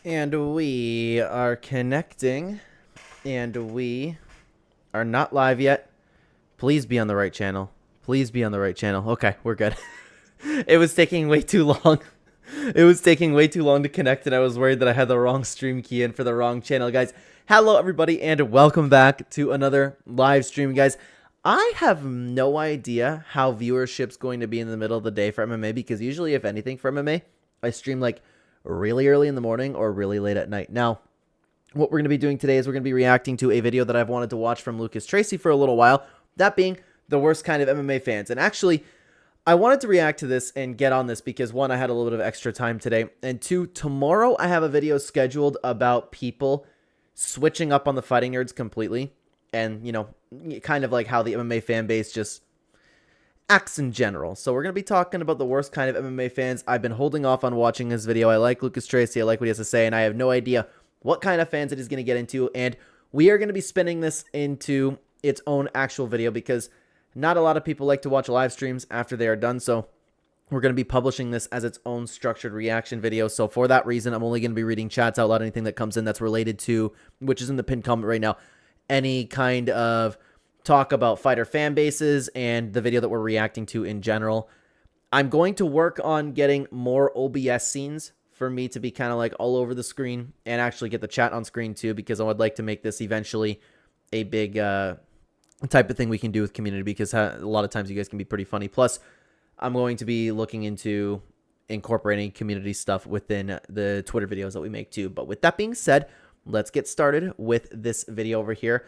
And we are connecting, and we are not live yet. Please be on the right channel. Please be on the right channel. Okay, we're good. It was taking way too long. It was taking way too long to connect, and I was worried that I had the wrong stream key in for the wrong channel. Guys, hello everybody, and welcome back to another live stream. Guys, I have no idea how viewership's going to be in the middle of the day for MMA, because usually, if anything, for MMA, I stream like really early in the morning or really late at night. Now, what we're going to be doing today is we're going to be reacting to a video that I've wanted to watch from Lucas Tracy for a little while, that being the worst kind of MMA fans. And actually, I wanted to react to this and get on this because, one, I had a little bit of extra time today, and two, tomorrow I have a video scheduled about people switching up on the fighting nerds completely, and, you know, kind of like how the MMA fan base just acts in general. So we're going to be talking about the worst kind of MMA fans. I've been holding off on watching his video. I like Lucas Tracy. I like what he has to say, and I have no idea what kind of fans it is going to get into, and we are going to be spinning this into its own actual video because not a lot of people like to watch live streams after they are done, so we're going to be publishing this as its own structured reaction video. So for that reason, I'm only going to be reading chats out loud, anything that comes in that's related to, which is in the pinned comment right now, any kind of talk about fighter fan bases and the video that we're reacting to in general. I'm going to work on getting more OBS scenes for me to be kind of like all over the screen and actually get the chat on screen too, because I would like to make this eventually a big type of thing we can do with community, because a lot of times you guys can be pretty funny. Plus, I'm going to be looking into incorporating community stuff within the Twitter videos that we make too. But with that being said, let's get started with this video over here.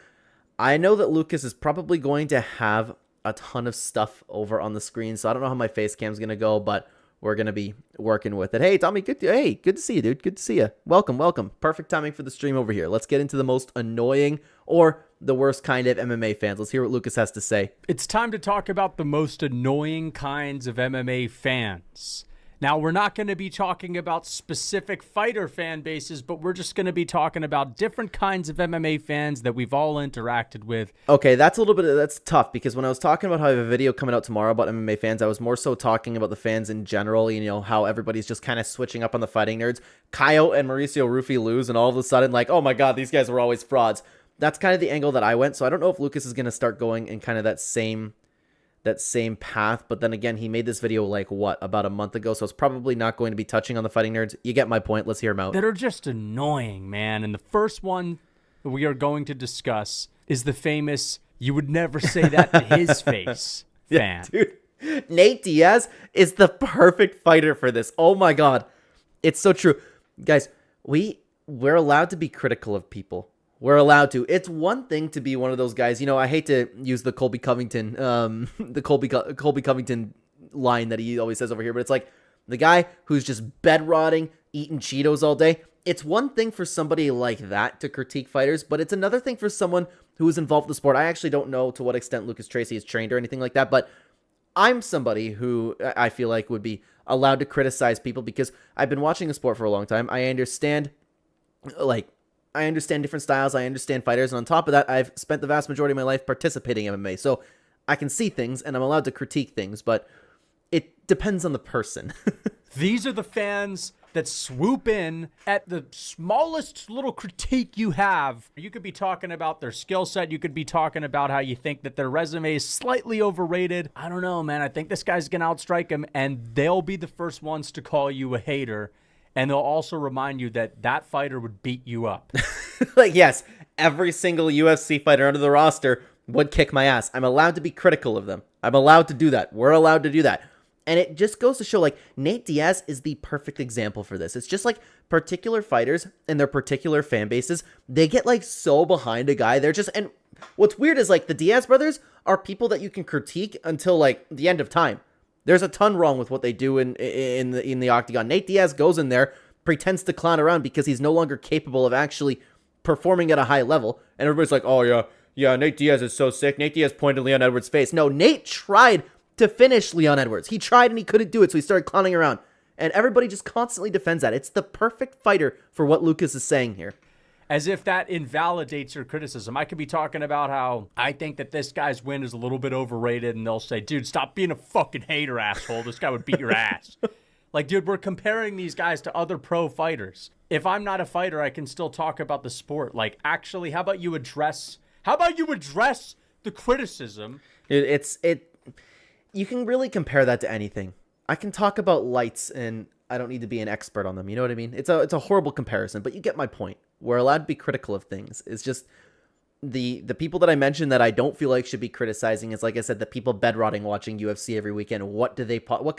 I know that Lucas is probably going to have a ton of stuff over on the screen, so I don't know how my face cam's going to go, but we're going to be working with it. Hey, Tommy, good to see you, dude. Good to see you. Welcome, welcome. Perfect timing for the stream over here. Let's get into the most annoying or the worst kind of MMA fans. Let's hear what Lucas has to say. It's time to talk about the most annoying kinds of MMA fans. Now, we're not going to be talking about specific fighter fan bases, but we're just going to be talking about different kinds of MMA fans that we've all interacted with. Okay, that's that's tough, because when I was talking about how I have a video coming out tomorrow about MMA fans, I was more so talking about the fans in general, you know, how everybody's just kind of switching up on the fighting nerds. Coyote and Mauricio Rufy lose, and all of a sudden, like, oh my god, these guys were always frauds. That's kind of the angle that I went, so I don't know if Lucas is going to start going in kind of that same path. But then again, he made this video like what, about a month ago, so it's probably not going to be touching on the fighting nerds. You get my point. Let's hear him out. That are just annoying, man. And the first one that we are going to discuss is the famous "you would never say that to his face" fan. Yeah, dude, Nate Diaz is the perfect fighter for this. Oh my god, it's so true. Guys, we're allowed to be critical of people. We're allowed to. It's one thing to be one of those guys. You know, I hate to use the Colby Covington, Colby Covington line that he always says over here, but it's like the guy who's just bed rotting, eating Cheetos all day. It's one thing for somebody like that to critique fighters, but it's another thing for someone who is involved in the sport. I actually don't know to what extent Lucas Tracy is trained or anything like that, but I'm somebody who I feel like would be allowed to criticize people because I've been watching the sport for a long time. I understand different styles, I understand fighters, and on top of that, I've spent the vast majority of my life participating in MMA, so I can see things, and I'm allowed to critique things, but it depends on the person. These are the fans that swoop in at the smallest little critique you have. You could be talking about their skill set, you could be talking about how you think that their resume is slightly overrated. I don't know, man, I think this guy's gonna outstrike him, and they'll be the first ones to call you a hater. And they'll also remind you that that fighter would beat you up. Like, yes, every single UFC fighter under the roster would kick my ass. I'm allowed to be critical of them. I'm allowed to do that. We're allowed to do that. And it just goes to show, like, Nate Diaz is the perfect example for this. It's just like particular fighters and their particular fan bases, they get, like, so behind a guy. They're just, and what's weird is, like, the Diaz brothers are people that you can critique until, like, the end of time. There's a ton wrong with what they do in the octagon. Nate Diaz goes in there, pretends to clown around because he's no longer capable of actually performing at a high level. And everybody's like, oh, yeah, Nate Diaz is so sick. Nate Diaz pointed Leon Edwards' face. No, Nate tried to finish Leon Edwards. He tried and he couldn't do it, so he started clowning around. And everybody just constantly defends that. It's the perfect fighter for what Lucas is saying here. As if that invalidates your criticism. I could be talking about how I think that this guy's win is a little bit overrated, and they'll say, dude, stop being a fucking hater, asshole. This guy would beat your ass. Like, dude, we're comparing these guys to other pro fighters. If I'm not a fighter, I can still talk about the sport. Like, actually, how about you address the criticism? You can really compare that to anything. I can talk about lights and I don't need to be an expert on them. You know what I mean? It's a horrible comparison, but you get my point. We're allowed to be critical of things. It's just the people that I mentioned that I don't feel like should be criticizing is, like I said, the people bed rotting watching UFC every weekend. What could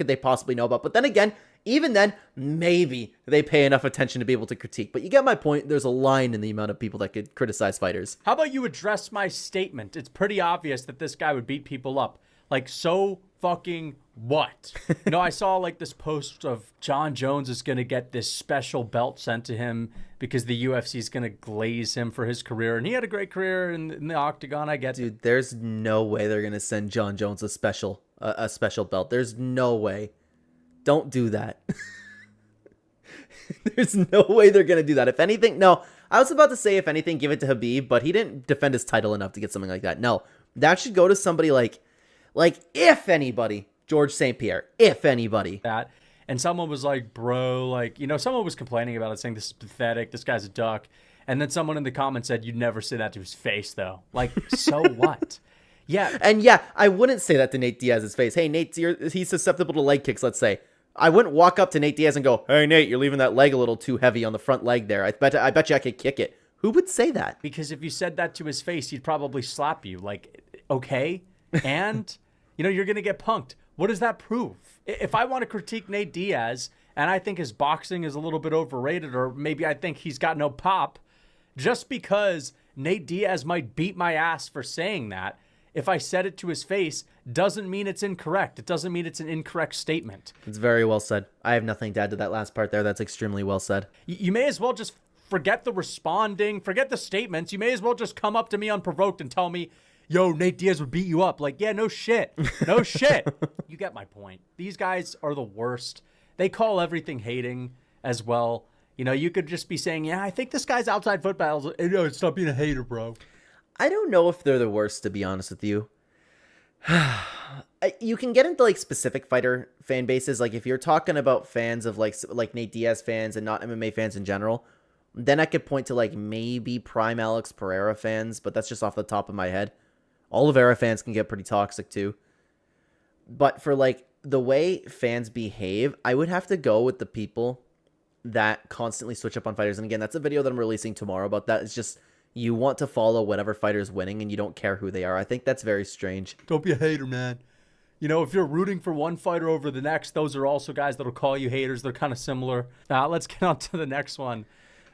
they possibly know about? But then again, even then, maybe they pay enough attention to be able to critique. But you get my point. There's a line in the amount of people that could criticize fighters. How about you address my statement? It's pretty obvious that this guy would beat people up. Like, so fucking what? You know, I saw like this post of John Jones is going to get this special belt sent to him because the UFC is going to glaze him for his career. And he had a great career in the octagon. I get it. Dude, there's no way they're going to send John Jones a special belt. There's no way. Don't do that. There's no way they're going to do that. If anything, no. I was about to say, if anything, give it to Khabib, but he didn't defend his title enough to get something like that. No, that should go to somebody like if anybody, George St. Pierre, if anybody. That. And someone was like, bro, like, you know, someone was complaining about it, saying this is pathetic. This guy's a duck. And then someone in the comments said, you'd never say that to his face, though. Like, so what? Yeah. And yeah, I wouldn't say that to Nate Diaz's face. Hey, Nate, he's susceptible to leg kicks, let's say. I wouldn't walk up to Nate Diaz and go, hey, Nate, you're leaving that leg a little too heavy on the front leg there. I bet you I could kick it. Who would say that? Because if you said that to his face, he'd probably slap you. Like, okay. And, you know, you're going to get punked. What does that prove? If I want to critique Nate Diaz and I think his boxing is a little bit overrated, or maybe I think he's got no pop, just because Nate Diaz might beat my ass for saying that, if I said it to his face, doesn't mean it's incorrect. It doesn't mean it's an incorrect statement. It's very well said. I have nothing to add to that last part there. That's extremely well said. You may as well just forget the responding, forget the statements. You may as well just come up to me unprovoked and tell me, yo, Nate Diaz would beat you up. Like, yeah, no shit. No shit. You get my point. These guys are the worst. They call everything hating as well. You know, you could just be saying, yeah, I think this guy's outside foot battles. No, stop being a hater, bro. I don't know if they're the worst, to be honest with you. You can get into like specific fighter fan bases. Like if you're talking about fans of like Nate Diaz fans and not MMA fans in general, then I could point to like maybe prime Alex Pereira fans, but that's just off the top of my head. Oliveira fans can get pretty toxic too. But for like the way fans behave, I would have to go with the people that constantly switch up on fighters. And again, that's a video that I'm releasing tomorrow about that. It's just you want to follow whatever fighter's winning and you don't care who they are. I think that's very strange. Don't be a hater, man. You know, if you're rooting for one fighter over the next, those are also guys that'll call you haters. They're kind of similar. Let's get on to the next one.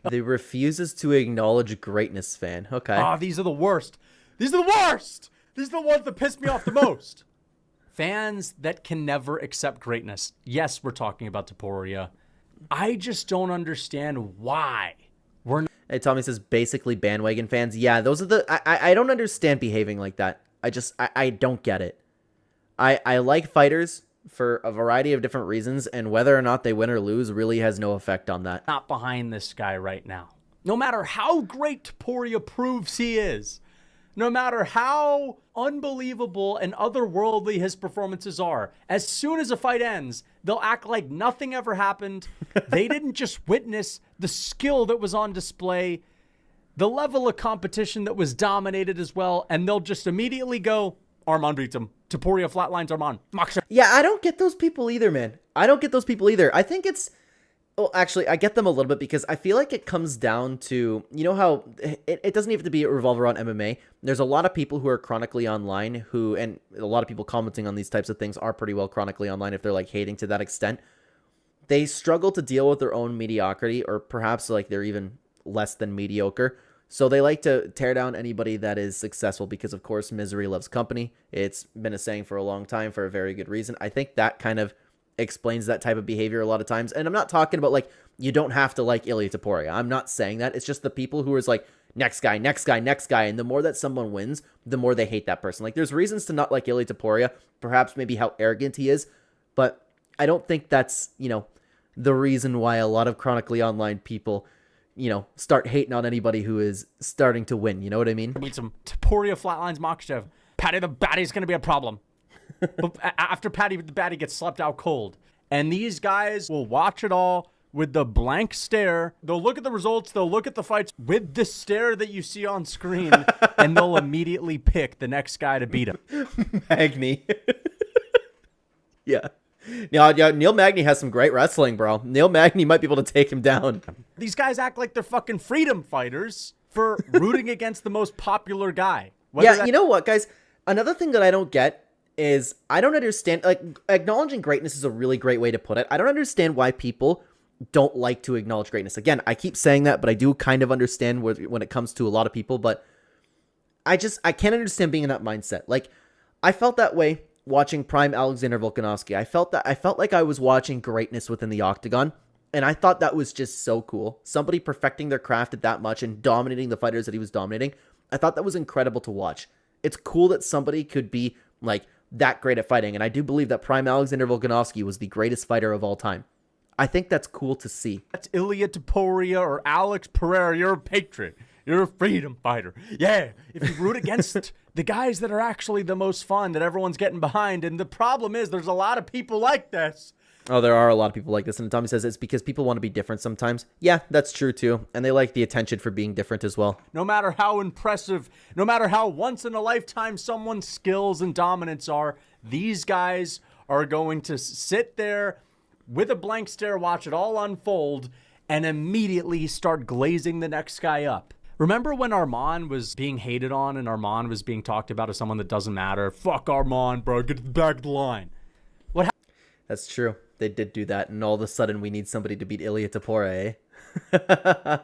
The refuses to acknowledge greatness fan. Okay. These are the worst. These are the worst. These are the ones that piss me off the most. Fans that can never accept greatness. Yes, we're talking about Topuria. I just don't understand why. Hey, Tommy says basically bandwagon fans. Yeah, those are the... I don't understand behaving like that. I don't get it. I like fighters for a variety of different reasons, and whether or not they win or lose really has no effect on that. Not behind this guy right now. No matter how great Topuria proves he is, no matter how unbelievable and otherworldly his performances are, as soon as a fight ends, they'll act like nothing ever happened. They didn't just witness the skill that was on display, the level of competition that was dominated as well, and they'll just immediately go, Arman beats him. Topuria flatlines Arman. Yeah, I don't get those people either, man. I don't get those people either. I think it's... Well, actually, I get them a little bit because I feel like it comes down to, you know how it doesn't have to be revolve around MMA. There's a lot of people who are chronically online who, and a lot of people commenting on these types of things are pretty well chronically online if they're like hating to that extent. They struggle to deal with their own mediocrity, or perhaps like they're even less than mediocre. So they like to tear down anybody that is successful because, of course, misery loves company. It's been a saying for a long time for a very good reason. I think that kind of explains that type of behavior a lot of times. And I'm not talking about like, you don't have to like Ilia Topuria. I'm not saying that. It's just the people who is like, next guy, next guy, next guy. And the more that someone wins, the more they hate that person. Like there's reasons to not like Ilia Topuria, perhaps maybe how arrogant he is, but I don't think that's, you know, the reason why a lot of chronically online people, you know, start hating on anybody who is starting to win. You know what I mean? Beat some Topuria flatlines Makhachev. Patty the Batty's going to be a problem. But after Patty the Batty gets slept out cold. And these guys will watch it all with the blank stare. They'll look at the results. They'll look at the fights with the stare that you see on screen, and they'll immediately pick the next guy to beat him. Magny. Yeah. Neil Magny has some great wrestling, bro. Neil Magny might be able to take him down. These guys act like they're fucking freedom fighters for rooting against the most popular guy. Yeah, you know what, guys? Another thing that I don't get is I don't understand, like, acknowledging greatness is a really great way to put it. I don't understand why people don't like to acknowledge greatness. Again, I keep saying that, but I do kind of understand when it comes to a lot of people, but I can't understand being in that mindset. Like, I felt that way watching Prime Alexander Volkanovski. I felt like I was watching greatness within the octagon, and I thought that was just so cool. Somebody perfecting their craft at that much and dominating the fighters that he was dominating. I thought that was incredible to watch. It's cool that somebody could be like that great at fighting, and I do believe that Prime Alexander Volkanovski was the greatest fighter of all time. I think that's cool to see. That's Ilia Topuria or Alex Pereira. You're a patriot. You're a freedom fighter. Yeah, if you root against the guys that are actually the most fun, that everyone's getting behind. And the problem is there's a lot of people like this. Oh, there are a lot of people like this. And Tommy says it's because people want to be different sometimes. Yeah, that's true too. And they like the attention for being different as well. No matter how impressive, no matter how once in a lifetime someone's skills and dominance are, these guys are going to sit there with a blank stare, watch it all unfold, and immediately start glazing the next guy up. Remember when Armand was being hated on and Armand was being talked about as someone that doesn't matter? Fuck Armand, bro. Get to the back of the line. That's true. They did do that, and all of a sudden we need somebody to beat Ilia Topuria, eh?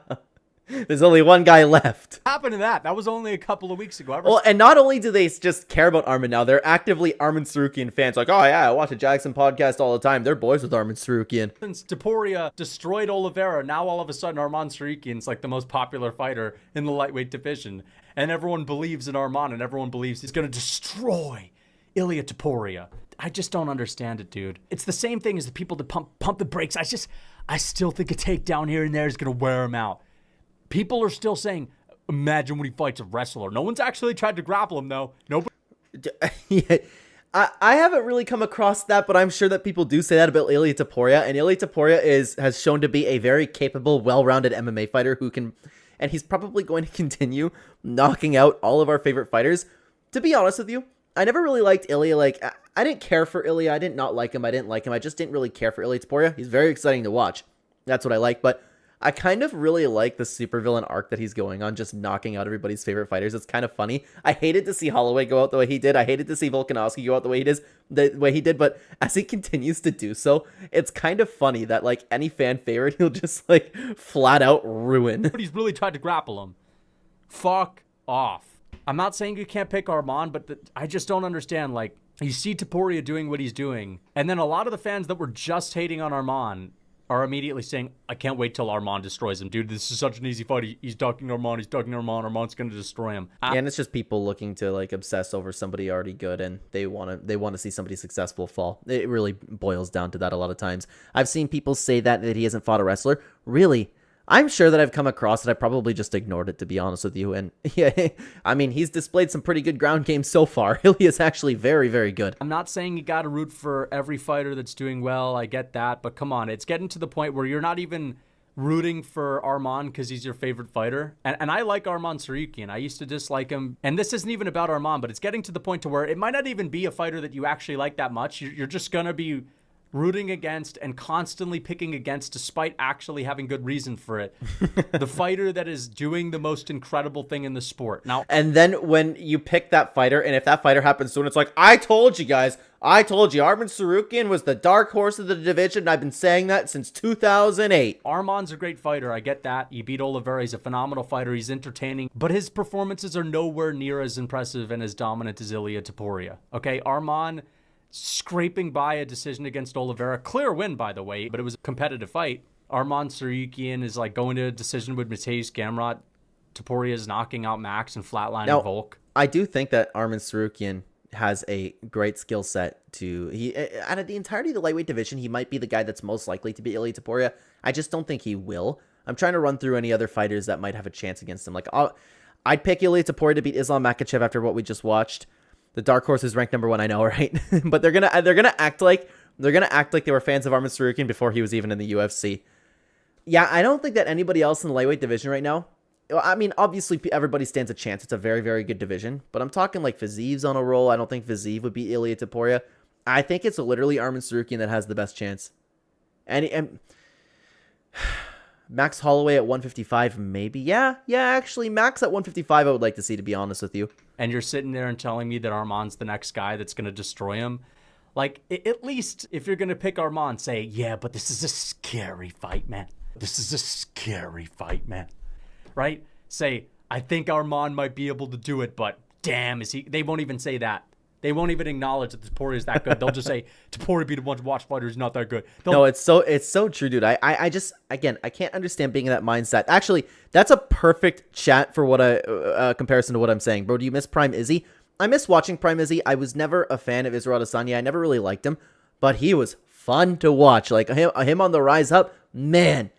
There's only one guy left. What happened to that? That was only a couple of weeks ago. Well, and not only do they just care about Armin now, they're actively Armin Sarukian fans. Like, oh yeah, I watch a Jackson podcast all the time. They're boys with Armin Sarukian. Since Topuria destroyed Oliveira, now all of a sudden Armand Sarukian's like the most popular fighter in the lightweight division. And everyone believes in Armand, and everyone believes he's going to destroy Ilia Topuria. I just don't understand it, dude. It's the same thing as the people that pump the brakes. I still think a takedown here and there is going to wear him out. People are still saying, imagine when he fights a wrestler. No one's actually tried to grapple him, though. Nobody. Yeah, I haven't really come across that, but I'm sure that people do say that about Ilia Topuria. And Ilia Topuria has shown to be a very capable, well-rounded MMA fighter who can, and he's probably going to continue knocking out all of our favorite fighters. To be honest with you, I never really liked Ilia. Like, I didn't care for Ilia. I did not like him. I didn't like him. I just didn't really care for Ilia Topuria. He's very exciting to watch. That's what I like, but I kind of really like the supervillain arc that he's going on, just knocking out everybody's favorite fighters. It's kind of funny. I hated to see Holloway go out the way he did. I hated to see Volkanovski go out the way he did, but as he continues to do so, it's kind of funny that, like, any fan favorite, he'll just, like, flat out ruin. But he's really tried to grapple him. Fuck off. I'm not saying you can't pick Armand, but I just don't understand. Like, you see Topuria doing what he's doing, and then a lot of the fans that were just hating on Armand are immediately saying, I can't wait till Armand destroys him. Dude, this is such an easy fight. He's ducking Armand. He's ducking Armand. Armand's going to destroy him. Yeah, and it's just people looking to, like, obsess over somebody already good, and they want to see somebody successful fall. It really boils down to that a lot of times. I've seen people say that he hasn't fought a wrestler. Really? I'm sure that I've come across it. I probably just ignored it, to be honest with you. And yeah, I mean, he's displayed some pretty good ground game so far. Ilya's actually very, very good. I'm not saying you got to root for every fighter that's doing well. I get that. But come on, it's getting to the point where you're not even rooting for Armand because he's your favorite fighter. And I like Armand Sarukian. I used to dislike him. And this isn't even about Armand, but it's getting to the point to where it might not even be a fighter that you actually like that much. You're just going to be rooting against and constantly picking against, despite actually having good reason for it, the fighter that is doing the most incredible thing in the sport. Now, and then when you pick that fighter, and if that fighter happens soon, it's like, I told you guys, I told you, Arman Sarukian was the dark horse of the division, and I've been saying that since 2008. Armand's a great fighter, I get that. He beat Oliveira, he's a phenomenal fighter, he's entertaining, but his performances are nowhere near as impressive and as dominant as Ilia Topuria. Okay, Armand scraping by a decision against Oliveira. Clear win, by the way, but it was a competitive fight. Armand Sarukian is like going to a decision with Mateusz Gamrot. Topuria is knocking out Max and flatlining Volk. I do think that Arman Sarukian has a great skill set to... out of the entirety of the lightweight division, he might be the guy that's most likely to beat Ilia Topuria. I just don't think he will. I'm trying to run through any other fighters that might have a chance against him. Like, I'd pick Ilia Topuria to beat Islam Makhachev after what we just watched. The dark horse is ranked number 1, I know, right? But they're gonna act like They're going to act like they were fans of Arman Tsarukyan before he was even in the UFC. Yeah, I don't think that anybody else in the lightweight division right now, I mean, obviously everybody stands a chance. It's a very, very good division, but I'm talking like Fiziv's on a roll. I don't think Fiziv would be Ilia Topuria. I think it's literally Arman Tsarukyan that has the best chance. And Max Holloway at 155, maybe. Yeah, actually, Max at 155 I would like to see, to be honest with you. And you're sitting there and telling me that Arman's the next guy that's going to destroy him? Like, at least if you're going to pick Arman, say, yeah, but this is a scary fight, man. This is a scary fight, man. Right? Say, I think Arman might be able to do it, but damn, is he? They won't even say that. They won't even acknowledge that Topuria is that good. They'll just say Topuria be the one to watch fighter who's not that good. No, it's so true, dude. I just, again, I can't understand being in that mindset. Actually, that's a perfect chat for what comparison to what I'm saying, bro. Do you miss Prime Izzy? I miss watching Prime Izzy. I was never a fan of Israel Adesanya. I never really liked him, but he was fun to watch. Like him on the rise up, man.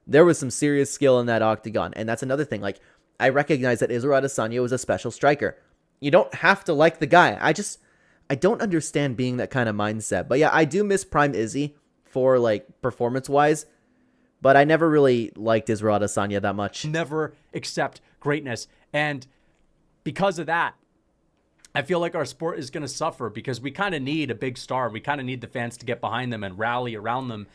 There was some serious skill in that octagon, and that's another thing. Like, I recognize that Israel Adesanya was a special striker. You don't have to like the guy. I don't understand being that kind of mindset. But yeah, I do miss Prime Izzy for like performance-wise, but I never really liked Israel Adesanya that much. Never accept greatness. And because of that, I feel like our sport is going to suffer because we kind of need a big star. We kind of need the fans to get behind them and rally around them,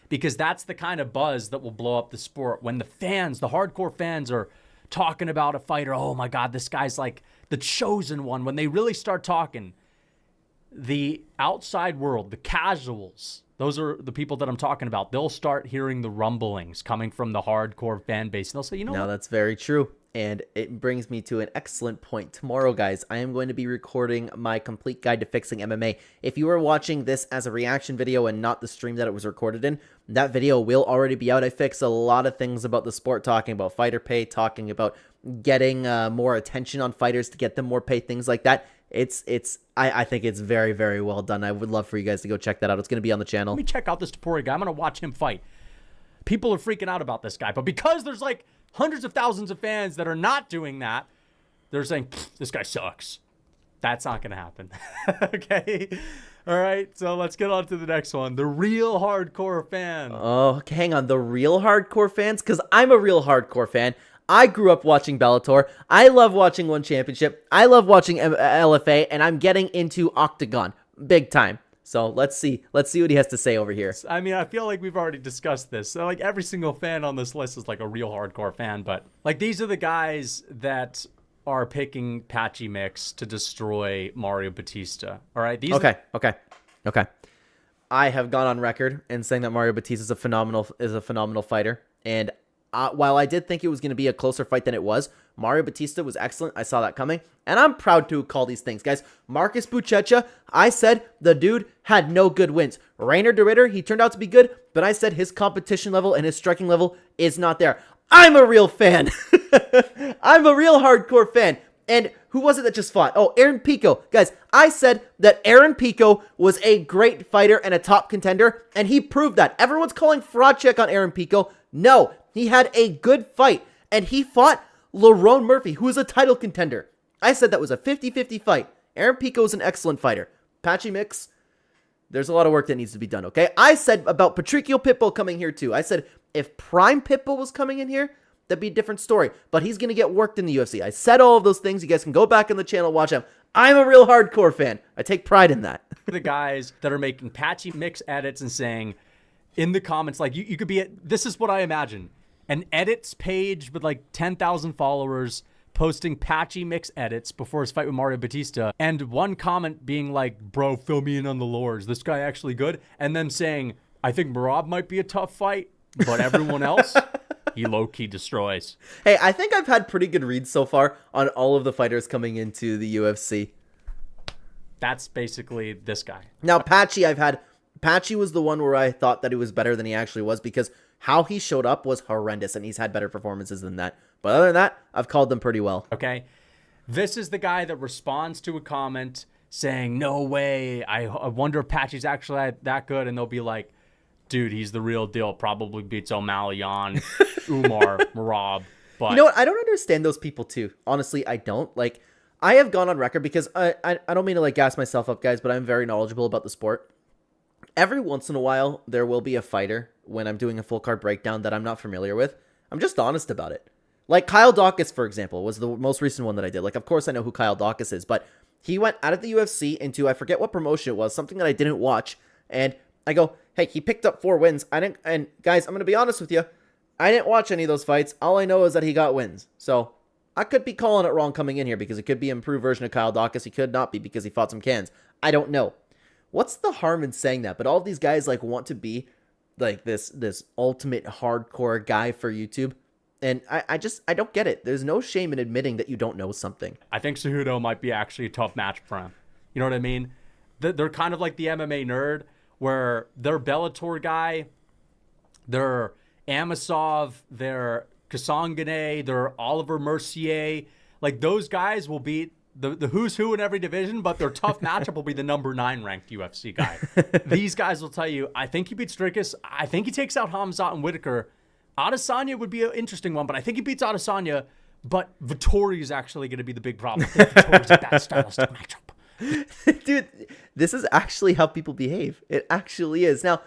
because that's the kind of buzz that will blow up the sport. When the fans, the hardcore fans, are talking about a fighter, oh my God, this guy's like the chosen one. When they really start talking, the outside world, the casuals, those are the people that I'm talking about. They'll start hearing the rumblings coming from the hardcore fan base. And they'll say, you know what? That's very true. And it brings me to an excellent point. Tomorrow, guys, I am going to be recording my complete guide to fixing MMA. If you are watching this as a reaction video and not the stream that it was recorded in, that video will already be out. I fix a lot of things about the sport, talking about fighter pay, talking about getting more attention on fighters to get them more pay, things like that. I think it's very, very well done. I would love for you guys to go check that out. It's going to be on the channel. Let me check out this Topuria guy. I'm going to watch him fight. People are freaking out about this guy, but because there's like hundreds of thousands of fans that are not doing that, they're saying, this guy sucks. That's not going to happen. Okay? All right, so let's get on to the next one. The real hardcore fan. Oh, okay, hang on. The real hardcore fans? Because I'm a real hardcore fan. I grew up watching Bellator. I love watching One Championship. I love watching LFA, and I'm getting into Octagon big time. So let's see what he has to say over here. I mean, I feel like we've already discussed this. So like every single fan on this list is like a real hardcore fan, but like these are the guys that are picking Patchy Mix to destroy Mario Batista. All right. Okay. I have gone on record in saying that Mario Batista is a phenomenal fighter, and while I did think it was going to be a closer fight than it was, Mario Batista was excellent. I saw that coming, and I'm proud to call these things, guys. Marcus Buchecha, I said the dude had no good wins. Rainer de Ritter, he turned out to be good, but I said his competition level and his striking level is not there. I'm a real fan. I'm a real hardcore fan. And who was it that just fought? Oh, Aaron Pico. Guys, I said that Aaron Pico was a great fighter and a top contender, and he proved that. Everyone's calling fraud check on Aaron Pico. No, he had a good fight, and he fought Lerone Murphy, who is a title contender. I said that was a 50-50 fight. Aaron Pico is an excellent fighter. Patchy Mix, there's a lot of work that needs to be done, okay? I said about Patricio Pitbull coming here, too. I said if Prime Pitbull was coming in here, that'd be a different story. But he's going to get worked in the UFC. I said all of those things. You guys can go back on the channel, watch them. I'm a real hardcore fan. I take pride in that. The guys that are making Patchy Mix edits and saying in the comments, like, you could be this is what I imagine. An edits page with like 10,000 followers posting Patchy Mix edits before his fight with Mario Batista, and one comment being like, bro, fill me in on the lore. Is this guy actually good? And them saying, I think Marab might be a tough fight, but everyone else, he low-key destroys. Hey, I think I've had pretty good reads so far on all of the fighters coming into the UFC. That's basically this guy. Now, Patchy was the one where I thought that he was better than he actually was, because how he showed up was horrendous, and he's had better performances than that. But other than that, I've called them pretty well. Okay. This is the guy that responds to a comment saying, no way, I wonder if Patchy's actually that good, and they'll be like, dude, he's the real deal. Probably beats O'Malley on Umar, Marab. But you know what? I don't understand those people too. Honestly, I don't. Like, I have gone on record because I don't mean to like gas myself up, guys, but I'm very knowledgeable about the sport. every once in a while, there will be a fighter when I'm doing a full card breakdown that I'm not familiar with. I'm just honest about it. Like Kyle Dawkins, for example, was the most recent one that I did. Like, of course I know who Kyle Dawkins is, but he went out of the UFC into, I forget what promotion it was, something that I didn't watch. And I go, hey, he picked up 4 wins. And guys, I'm going to be honest with you. I didn't watch any of those fights. All I know is that he got wins. So I could be calling it wrong coming in here because it could be an improved version of Kyle Dawkins. He could not be because he fought some cans. I don't know. What's the harm in saying that? But all of these guys like want to be like this ultimate hardcore guy for YouTube. And I don't get it. There's no shame in admitting that you don't know something. I think Cejudo might be actually a tough match for him. You know what I mean? They're kind of like the MMA nerd, where they're Bellator guy, they're Amosov, they're Kasangane, they're Oliver Mercier. Like, those guys will beat the who's who in every division, but their tough matchup will be the number 9 ranked UFC guy. These guys will tell you, I think he beats Strickus. I think he takes out Hamzat and Whitaker. Adesanya would be an interesting one, but I think he beats Adesanya. But Vettori is actually going to be the big problem. I think Vettori's a bad stylistic matchup. Dude, this is actually how people behave. It actually is. Now,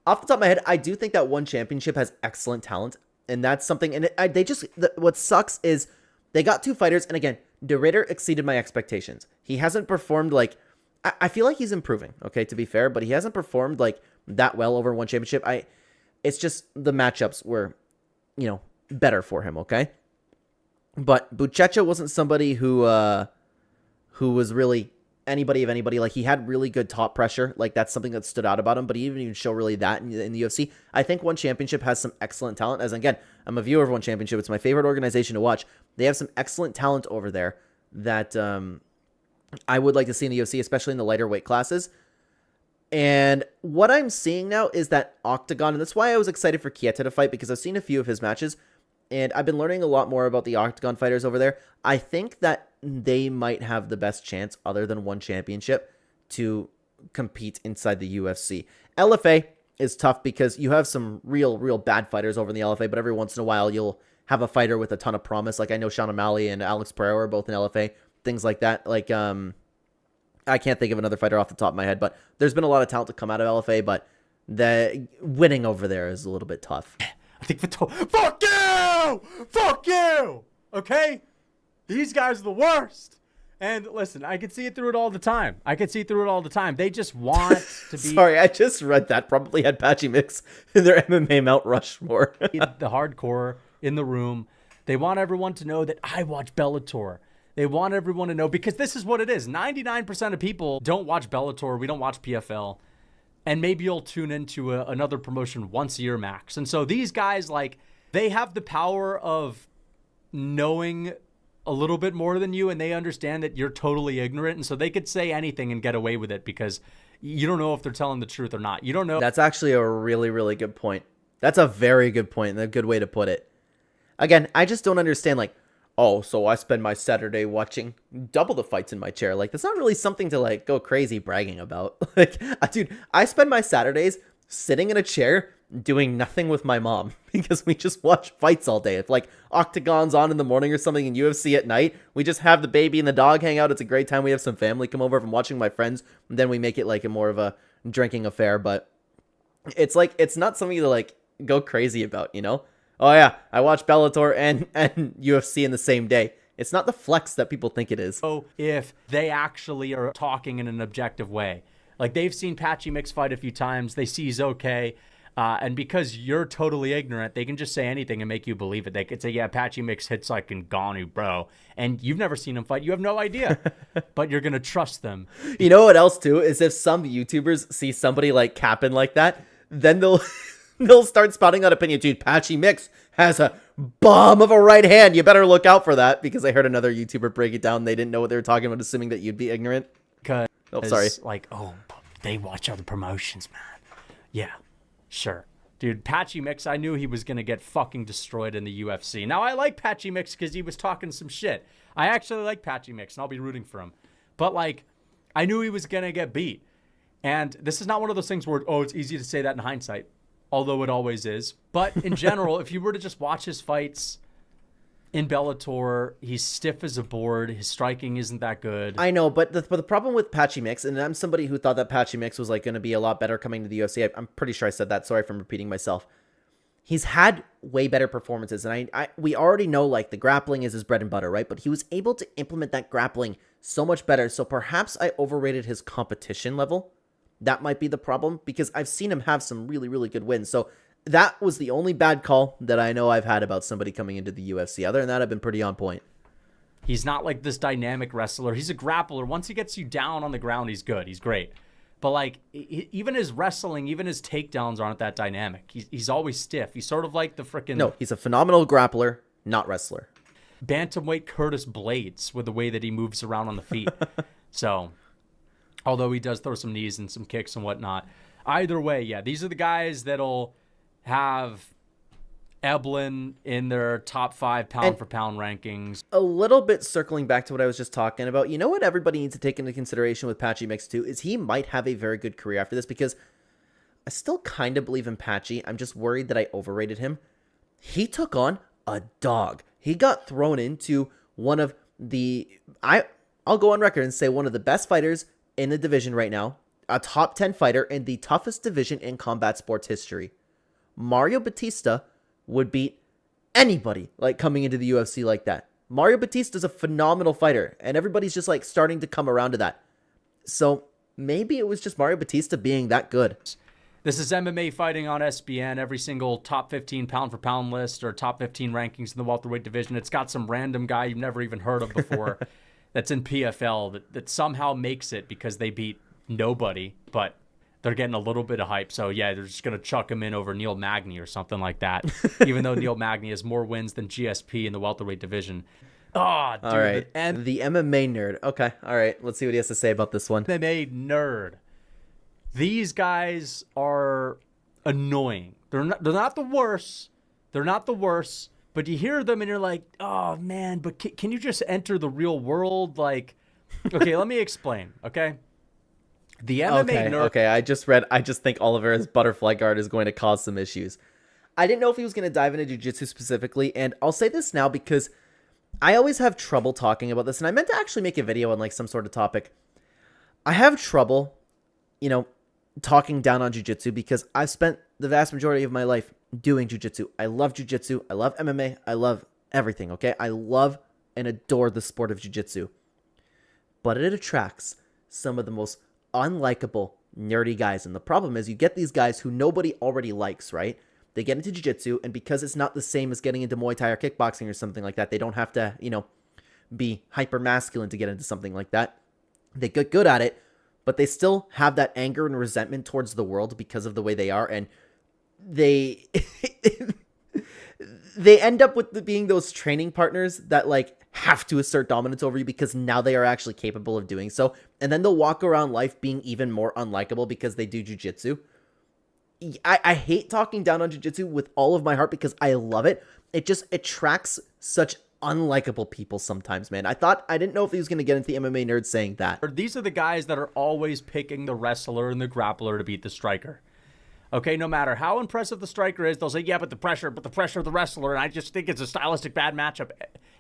off the top of my head, I do think that one championship has excellent talent, and that's something. And what sucks is they got 2 fighters, and again, De Ridder exceeded my expectations. He hasn't performed like I feel like he's improving. Okay, to be fair, but he hasn't performed like that well over one championship. It's just the matchups were, better for him. Okay, but Buchecha wasn't somebody who was really anybody of anybody. Like, he had really good top pressure. Like, that's something that stood out about him, but he didn't even show really that in the UFC. I think One Championship has some excellent talent. As again, I'm a viewer of One Championship. It's my favorite organization to watch. They have some excellent talent over there that I would like to see in the UFC, especially in the lighter weight classes. And what I'm seeing now is that Octagon, and that's why I was excited for Kieta to fight, because I've seen a few of his matches, and I've been learning a lot more about the Octagon fighters over there. I think that they might have the best chance, other than One Championship, to compete inside the UFC. LFA is tough because you have some real bad fighters over in the LFA, but every once in a while you'll have a fighter with a ton of promise. Like, I know Sean O'Malley and Alex Pereira are both in LFA, things like that. Like, I can't think of another fighter off the top of my head, but there's been a lot of talent to come out of LFA, but the winning over there is a little bit tough. I think fuck you! Fuck you! Okay? These guys are the worst. And listen, I can see it through it all the time. They just want to be... Sorry, I just read that. Probably had Patchy Mix in their MMA Mount Rushmore. The hardcore in the room. They want everyone to know that I watch Bellator. They want everyone to know, because this is what it is. 99% of people don't watch Bellator. We don't watch PFL. And maybe you'll tune into another promotion once a year max. And so these guys, like, they have the power of knowing a little bit more than you, and they understand that you're totally ignorant. And so they could say anything and get away with it because you don't know if they're telling the truth or not. You don't know. That's actually a really good point. That's a very good point and a good way to put it. Again, I just don't understand, like, oh, so I spend my Saturday watching double the fights in my chair. Like, that's not really something to, like, go crazy bragging about. Like, dude, I spend my Saturdays sitting in a chair doing nothing with my mom because we just watch fights all day. If, like, Octagon's on in the morning or something and UFC at night, we just have the baby and the dog hang out. It's a great time. We have some family come over from watching my friends, and then we make it, like, a more of a drinking affair. But it's, like, it's not something to, like, go crazy about, you know? Oh, yeah, I watch Bellator and UFC in the same day. It's not the flex that people think it is. So if they actually are talking in an objective way, like, they've seen Patchy Mix fight a few times, they see he's okay, and because you're totally ignorant, they can just say anything and make you believe it. They could say, yeah, Patchy Mix hits like Ngannou, bro, and you've never seen him fight. You have no idea, but you're going to trust them. You know what else, too, is if some YouTubers see somebody, like, capping like that, then they'll start spouting out opinion. Dude, Patchy Mix has a bomb of a right hand. You better look out for that, because I heard another YouTuber break it down. They didn't know what they were talking about, assuming that you'd be ignorant. Because, sorry. Like, oh, they watch other promotions, man. Yeah, sure. Dude, Patchy Mix, I knew he was going to get fucking destroyed in the UFC. Now, I like Patchy Mix because he was talking some shit. I actually like Patchy Mix, and I'll be rooting for him. But, like, I knew he was going to get beat. And this is not one of those things where, oh, it's easy to say that in hindsight, although it always is. But in general, if you were to just watch his fights, in Bellator, he's stiff as a board. His striking isn't that good. I know, but the problem with Patchy Mix, and I'm somebody who thought that Patchy Mix was like going to be a lot better coming to the UFC. I'm pretty sure I said that. Sorry if I'm repeating myself. He's had way better performances, and we already know like the grappling is his bread and butter, right? But he was able to implement that grappling so much better. So perhaps I overrated his competition level. That might be the problem, because I've seen him have some really, really good wins. So that was the only bad call that I know I've had about somebody coming into the UFC. Other than that, I've been pretty on point. He's not like this dynamic wrestler. He's a grappler. Once he gets you down on the ground, he's good. He's great. But like even his wrestling, even his takedowns aren't that dynamic. He's always stiff. He's sort of like the freaking... No, he's a phenomenal grappler, not wrestler. Bantamweight Curtis Blades with the way that he moves around on the feet. So, although he does throw some knees and some kicks and whatnot. Either way, yeah, these are the guys that'll have Eblin in their top 5 pound-for-pound rankings. A little bit circling back to what I was just talking about, you know what everybody needs to take into consideration with Patchy Mix too, is he might have a very good career after this, because I still kind of believe in Patchy. I'm just worried that I overrated him. He took on a dog. He got thrown into one of the... I'll go on record and say one of the best fighters in the division right now, a top 10 fighter in the toughest division in combat sports history. Mario Batista would beat anybody like coming into the UFC like that. Mario Batista's a phenomenal fighter, and everybody's just like starting to come around to that. So maybe it was just Mario Batista being that good. This is MMA Fighting on SBN. Every single top 15 pound-for-pound list or top 15 rankings in the welterweight division. It's got some random guy you've never even heard of before that's in PFL that somehow makes it because they beat nobody, but they're getting a little bit of hype. So, yeah, they're just going to chuck him in over Neil Magny or something like that, even though Neil Magny has more wins than GSP in the welterweight division. Oh, dude. All right. And the MMA nerd. Okay. All right. Let's see what he has to say about this one. MMA nerd. These guys are annoying. They're not the worst. They're not the worst. But you hear them and you're like, oh, man, but can you just enter the real world? Like, okay, let me explain, okay? The MMA nerd. Okay, I just think Oliver's butterfly guard is going to cause some issues. I didn't know if he was going to dive into jiu-jitsu specifically, and I'll say this now because I always have trouble talking about this, and I meant to actually make a video on like some sort of topic. I have trouble, talking down on jiu-jitsu because I've spent the vast majority of my life doing jiu-jitsu. I love jiu-jitsu. I love MMA. I love everything, okay? I love and adore the sport of jiu-jitsu. But it attracts some of the most unlikable, nerdy guys. And the problem is you get these guys who nobody already likes, right? They get into jiu-jitsu, and because it's not the same as getting into Muay Thai or kickboxing or something like that, they don't have to, be hyper masculine to get into something like that. They get good at it, but they still have that anger and resentment towards the world because of the way they are, and they they end up with being those training partners that like have to assert dominance over you because now they are actually capable of doing so, and then they'll walk around life being even more unlikable because they do jiu-jitsu. I hate talking down on jiu-jitsu with all of my heart because I love it. It just attracts such unlikable people sometimes, man. I didn't know if he was going to get into the MMA nerd saying that. These are the guys that are always picking the wrestler and the grappler to beat the striker. Okay, no matter how impressive the striker is, they'll say, yeah, but the pressure of the wrestler, and I just think it's a stylistic bad matchup.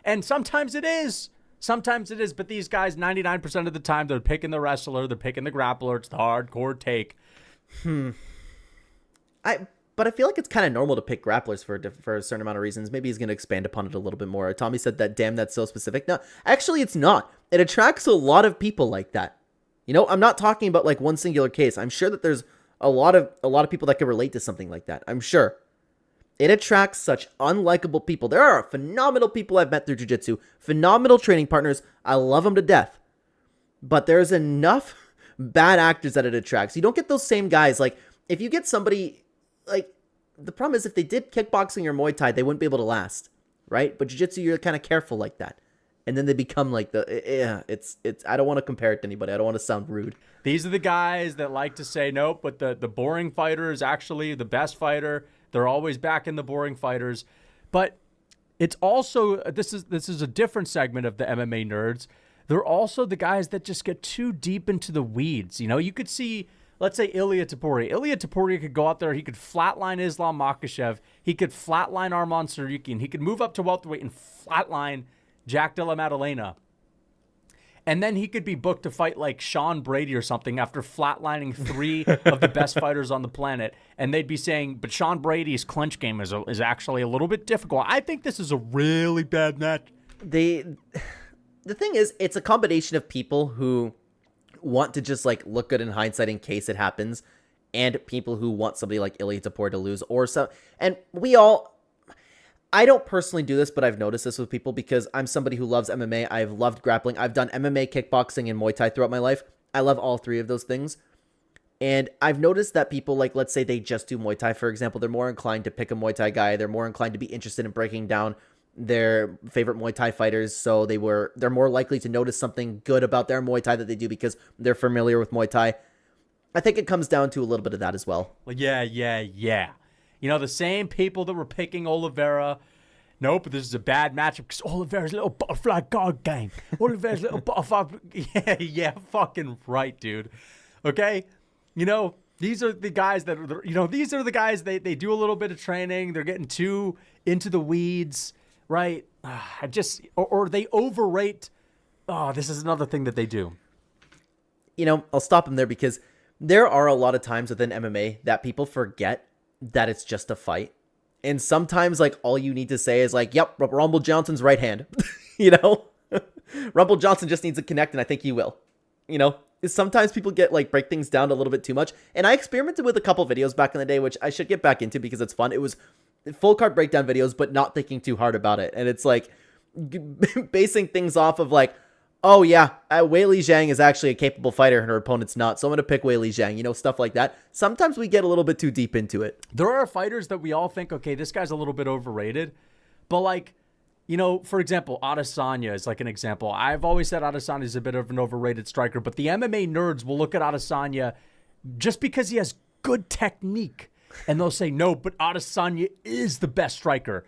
And sometimes it is. Sometimes it is, but these guys, 99% of the time, they're picking the wrestler, they're picking the grappler. It's the hardcore take. But I feel like it's kind of normal to pick grapplers for a certain amount of reasons. Maybe he's going to expand upon it a little bit more. Tommy said that, damn, that's so specific. No, actually, it's not. It attracts a lot of people like that. I'm not talking about like one singular case. I'm sure that there's a lot of people that can relate to something like that. I'm sure. It attracts such unlikable people. There are phenomenal people I've met through jiu-jitsu, phenomenal training partners. I love them to death. But there's enough bad actors that it attracts. You don't get those same guys. Like, if you get somebody... Like, the problem is if they did kickboxing or Muay Thai, they wouldn't be able to last, right? But jiu-jitsu, you're kind of careful like that. And then they become like it's I don't want to compare it to anybody. I don't want to sound rude. These are the guys that like to say, nope, but the boring fighter is actually the best fighter. They're always backing the boring fighters. But it's also, this is a different segment of the MMA nerds. They're also the guys that just get too deep into the weeds. You could see let's say Ilia Topuria. Ilia Topuria could go out there. He could flatline Islam Makhachev. He could flatline Arman Tsarukyan. He could move up to welterweight and flatline Jack Della Maddalena. And then he could be booked to fight like Sean Brady or something after flatlining 3 of the best fighters on the planet. And they'd be saying, but Sean Brady's clinch game is actually a little bit difficult. I think this is a really bad match. The thing is, it's a combination of people who want to just like look good in hindsight in case it happens, and people who want somebody like Ilia Topuria to lose, or so. And I don't personally do this, but I've noticed this with people because I'm somebody who loves MMA. I've loved grappling. I've done MMA, kickboxing, and Muay Thai throughout my life. I love all 3 of those things. And I've noticed that people, like, let's say they just do Muay Thai, for example, they're more inclined to pick a Muay Thai guy. They're more inclined to be interested in breaking down their favorite Muay Thai fighters. So they're more likely to notice something good about their Muay Thai that they do because they're familiar with Muay Thai. I think it comes down to a little bit of that as well. Yeah. You know, the same people that were picking Oliveira. Nope, this is a bad matchup because Oliveira's little butterfly guard game. Oliveira's little butterfly. Yeah, fucking right, dude. Okay? You know, these are the guys that are, these are the guys, they do a little bit of training. They're getting too into the weeds, right? Or they overrate. Oh, this is another thing that they do. You know, I'll stop him there because there are a lot of times within MMA that people forget that it's just a fight. And sometimes, like, all you need to say is, like, yep, Rumble Johnson's right hand. Rumble Johnson just needs to connect, and I think he will. Sometimes people break things down a little bit too much. And I experimented with a couple videos back in the day, which I should get back into because it's fun. It was full card breakdown videos, but not thinking too hard about it. And it's, like, basing things off of, like, oh, yeah, Weili Zhang is actually a capable fighter and her opponent's not, so I'm going to pick Weili Zhang, stuff like that. Sometimes we get a little bit too deep into it. There are fighters that we all think, okay, this guy's a little bit overrated, but for example, Adesanya is like an example. I've always said Adesanya is a bit of an overrated striker, but the MMA nerds will look at Adesanya just because he has good technique, and they'll say, no, but Adesanya is the best striker.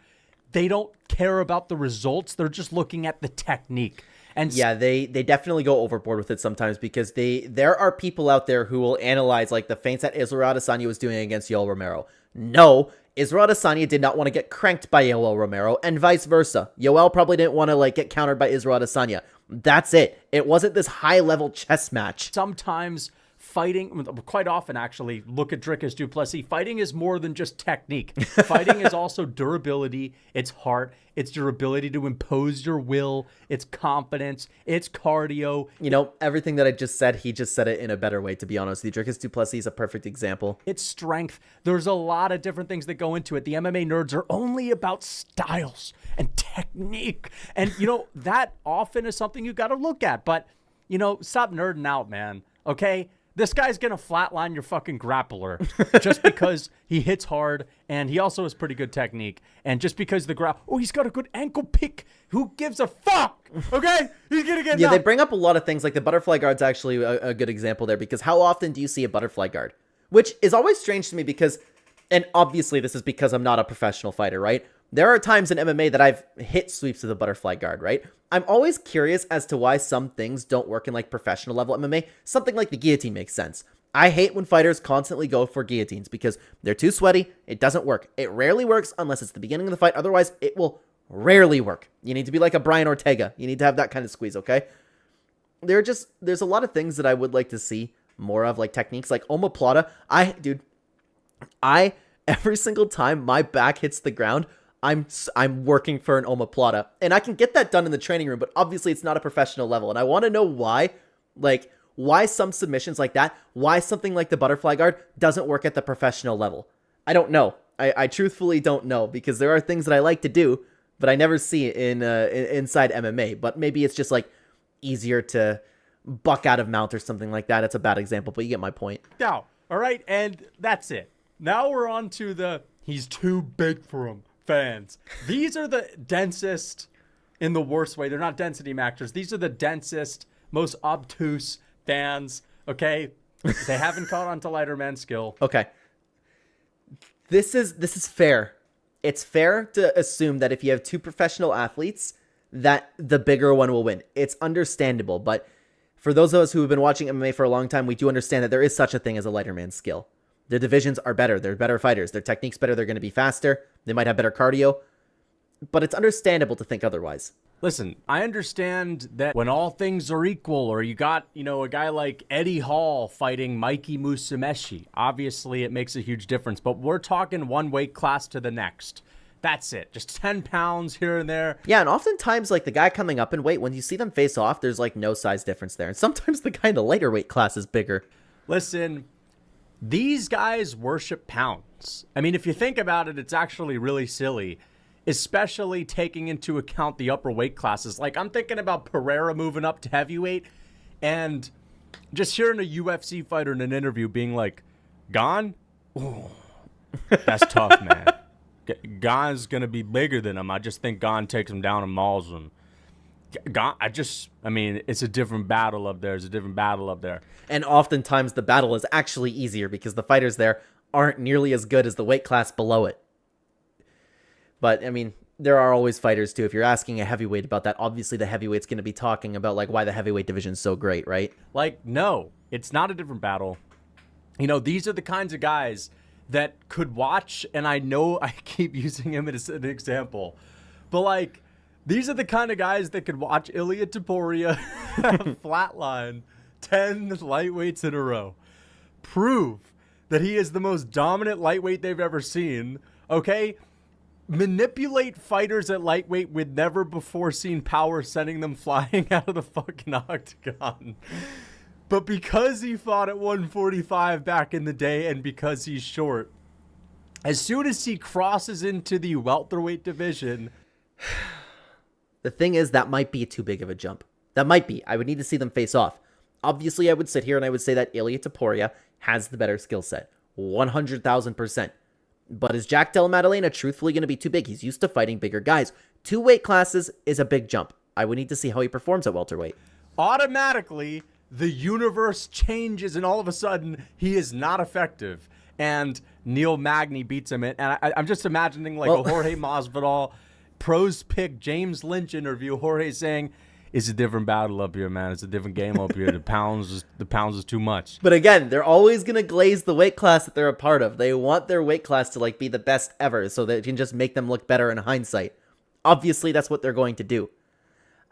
They don't care about the results. They're just looking at the technique. And yeah, they definitely go overboard with it sometimes because there are people out there who will analyze like the feints that Israel Adesanya was doing against Yoel Romero. No, Israel Adesanya did not want to get cranked by Yoel Romero and vice versa. Yoel probably didn't want to get countered by Israel Adesanya. That's it. It wasn't this high-level chess match. Sometimes fighting, quite often actually, look at Dricus du Plessis. Fighting is more than just technique. Fighting is also durability, it's heart, it's your ability to impose your will, it's confidence, it's cardio. Everything that I just said, he just said it in a better way, to be honest. The Dricus du Plessis is a perfect example. It's strength. There's a lot of different things that go into it. The MMA nerds are only about styles and technique. And, that often is something you got to look at. But, stop nerding out, man. Okay? This guy's going to flatline your fucking grappler just because he hits hard and he also has pretty good technique. And just because he's got a good ankle pick. Who gives a fuck? Okay? He's going to get knocked. They bring up a lot of things. Like the butterfly guard's actually a good example there because how often do you see a butterfly guard? Which is always strange to me because, and obviously this is because I'm not a professional fighter, right? There are times in MMA that I've hit sweeps of the butterfly guard, right? I'm always curious as to why some things don't work in professional level MMA. Something like the guillotine makes sense. I hate when fighters constantly go for guillotines because they're too sweaty. It doesn't work. It rarely works unless it's the beginning of the fight. Otherwise, it will rarely work. You need to be like a Brian Ortega. You need to have that kind of squeeze, okay? There's a lot of things that I would like to see more of, like techniques like omoplata. Every single time my back hits the ground, I'm working for an omoplata, and I can get that done in the training room, but obviously it's not a professional level, and I want to know why some submissions like that, why something like the butterfly guard doesn't work at the professional level. I don't know. I truthfully don't know, because there are things that I like to do, but I never see it inside MMA, but maybe it's just easier to buck out of mount or something like that. It's a bad example, but you get my point. Now, all right, and that's it. Now we're on to he's too big for him fans. These are the densest, in the worst way. They're not density maxers. These are the densest, most obtuse fans, okay? They haven't caught on to lighter man skill. Okay. This is fair. It's fair to assume that if you have two professional athletes, that the bigger one will win. It's understandable, but For those of us who have been watching MMA for a long time, we do understand that there is such a thing as a lighter man's skill. Their divisions are better. They're better fighters. Their technique's better. They're going to be faster. They might have better cardio. But it's understandable to think otherwise. Listen, I understand that when all things are equal, or you got, a guy like Eddie Hall fighting Mikey Musumeci, obviously it makes a huge difference. But we're talking one weight class to the next. That's it. Just 10 pounds here and there. Yeah, and oftentimes, like, the guy coming up in weight, when you see them face off, there's, like, no size difference there. And sometimes the guy in the lighter weight class is bigger. Listen, these guys worship pounds. I mean, if you think about it, it's actually really silly, especially taking into account the upper weight classes. Like, I'm thinking about Pereira moving up to heavyweight, and just hearing a UFC fighter in an interview being like, Gon? Ooh, that's tough, man. Gon's going to be bigger than him. I just think Gon takes him down and mauls him. It's a different battle up there. It's a different battle up there. And oftentimes the battle is actually easier because the fighters there aren't nearly as good as the weight class below it. But, I mean, there are always fighters, too. If you're asking a heavyweight about that, obviously the heavyweight's going to be talking about, like, why the heavyweight division's so great, right? Like, no, it's not a different battle. These are the kinds of guys that could watch, and I know I keep using him as an example, but, like, these are the kind of guys that could watch Ilia Topuria flatline 10 lightweights in a row, prove that he is the most dominant lightweight they've ever seen, okay? Manipulate fighters at lightweight with never before seen power, sending them flying out of the fucking octagon. But because he fought at 145 back in the day, and because he's short, as soon as he crosses into the welterweight division... The thing is, that might be too big of a jump. That might be. I would need to see them face off. Obviously, I would sit here and I would say that Ilia Topuria has the better skill set. 100,000%. But is Jack Della Maddalena truthfully going to be too big? He's used to fighting bigger guys. 2 weight classes is a big jump. I would need to see how he performs at welterweight. Automatically, the universe changes, and all of a sudden, he is not effective. And Neil Magny beats him. And I'm just imagining like a Jorge Masvidal pros pick James Lynch interview. Jorge saying, "It's a different battle up here, man. It's a different game up here. The pounds is too much." But again, they're always gonna glaze the weight class that they're a part of. They want their weight class to like be the best ever, so that it can just make them look better in hindsight. Obviously, that's what they're going to do.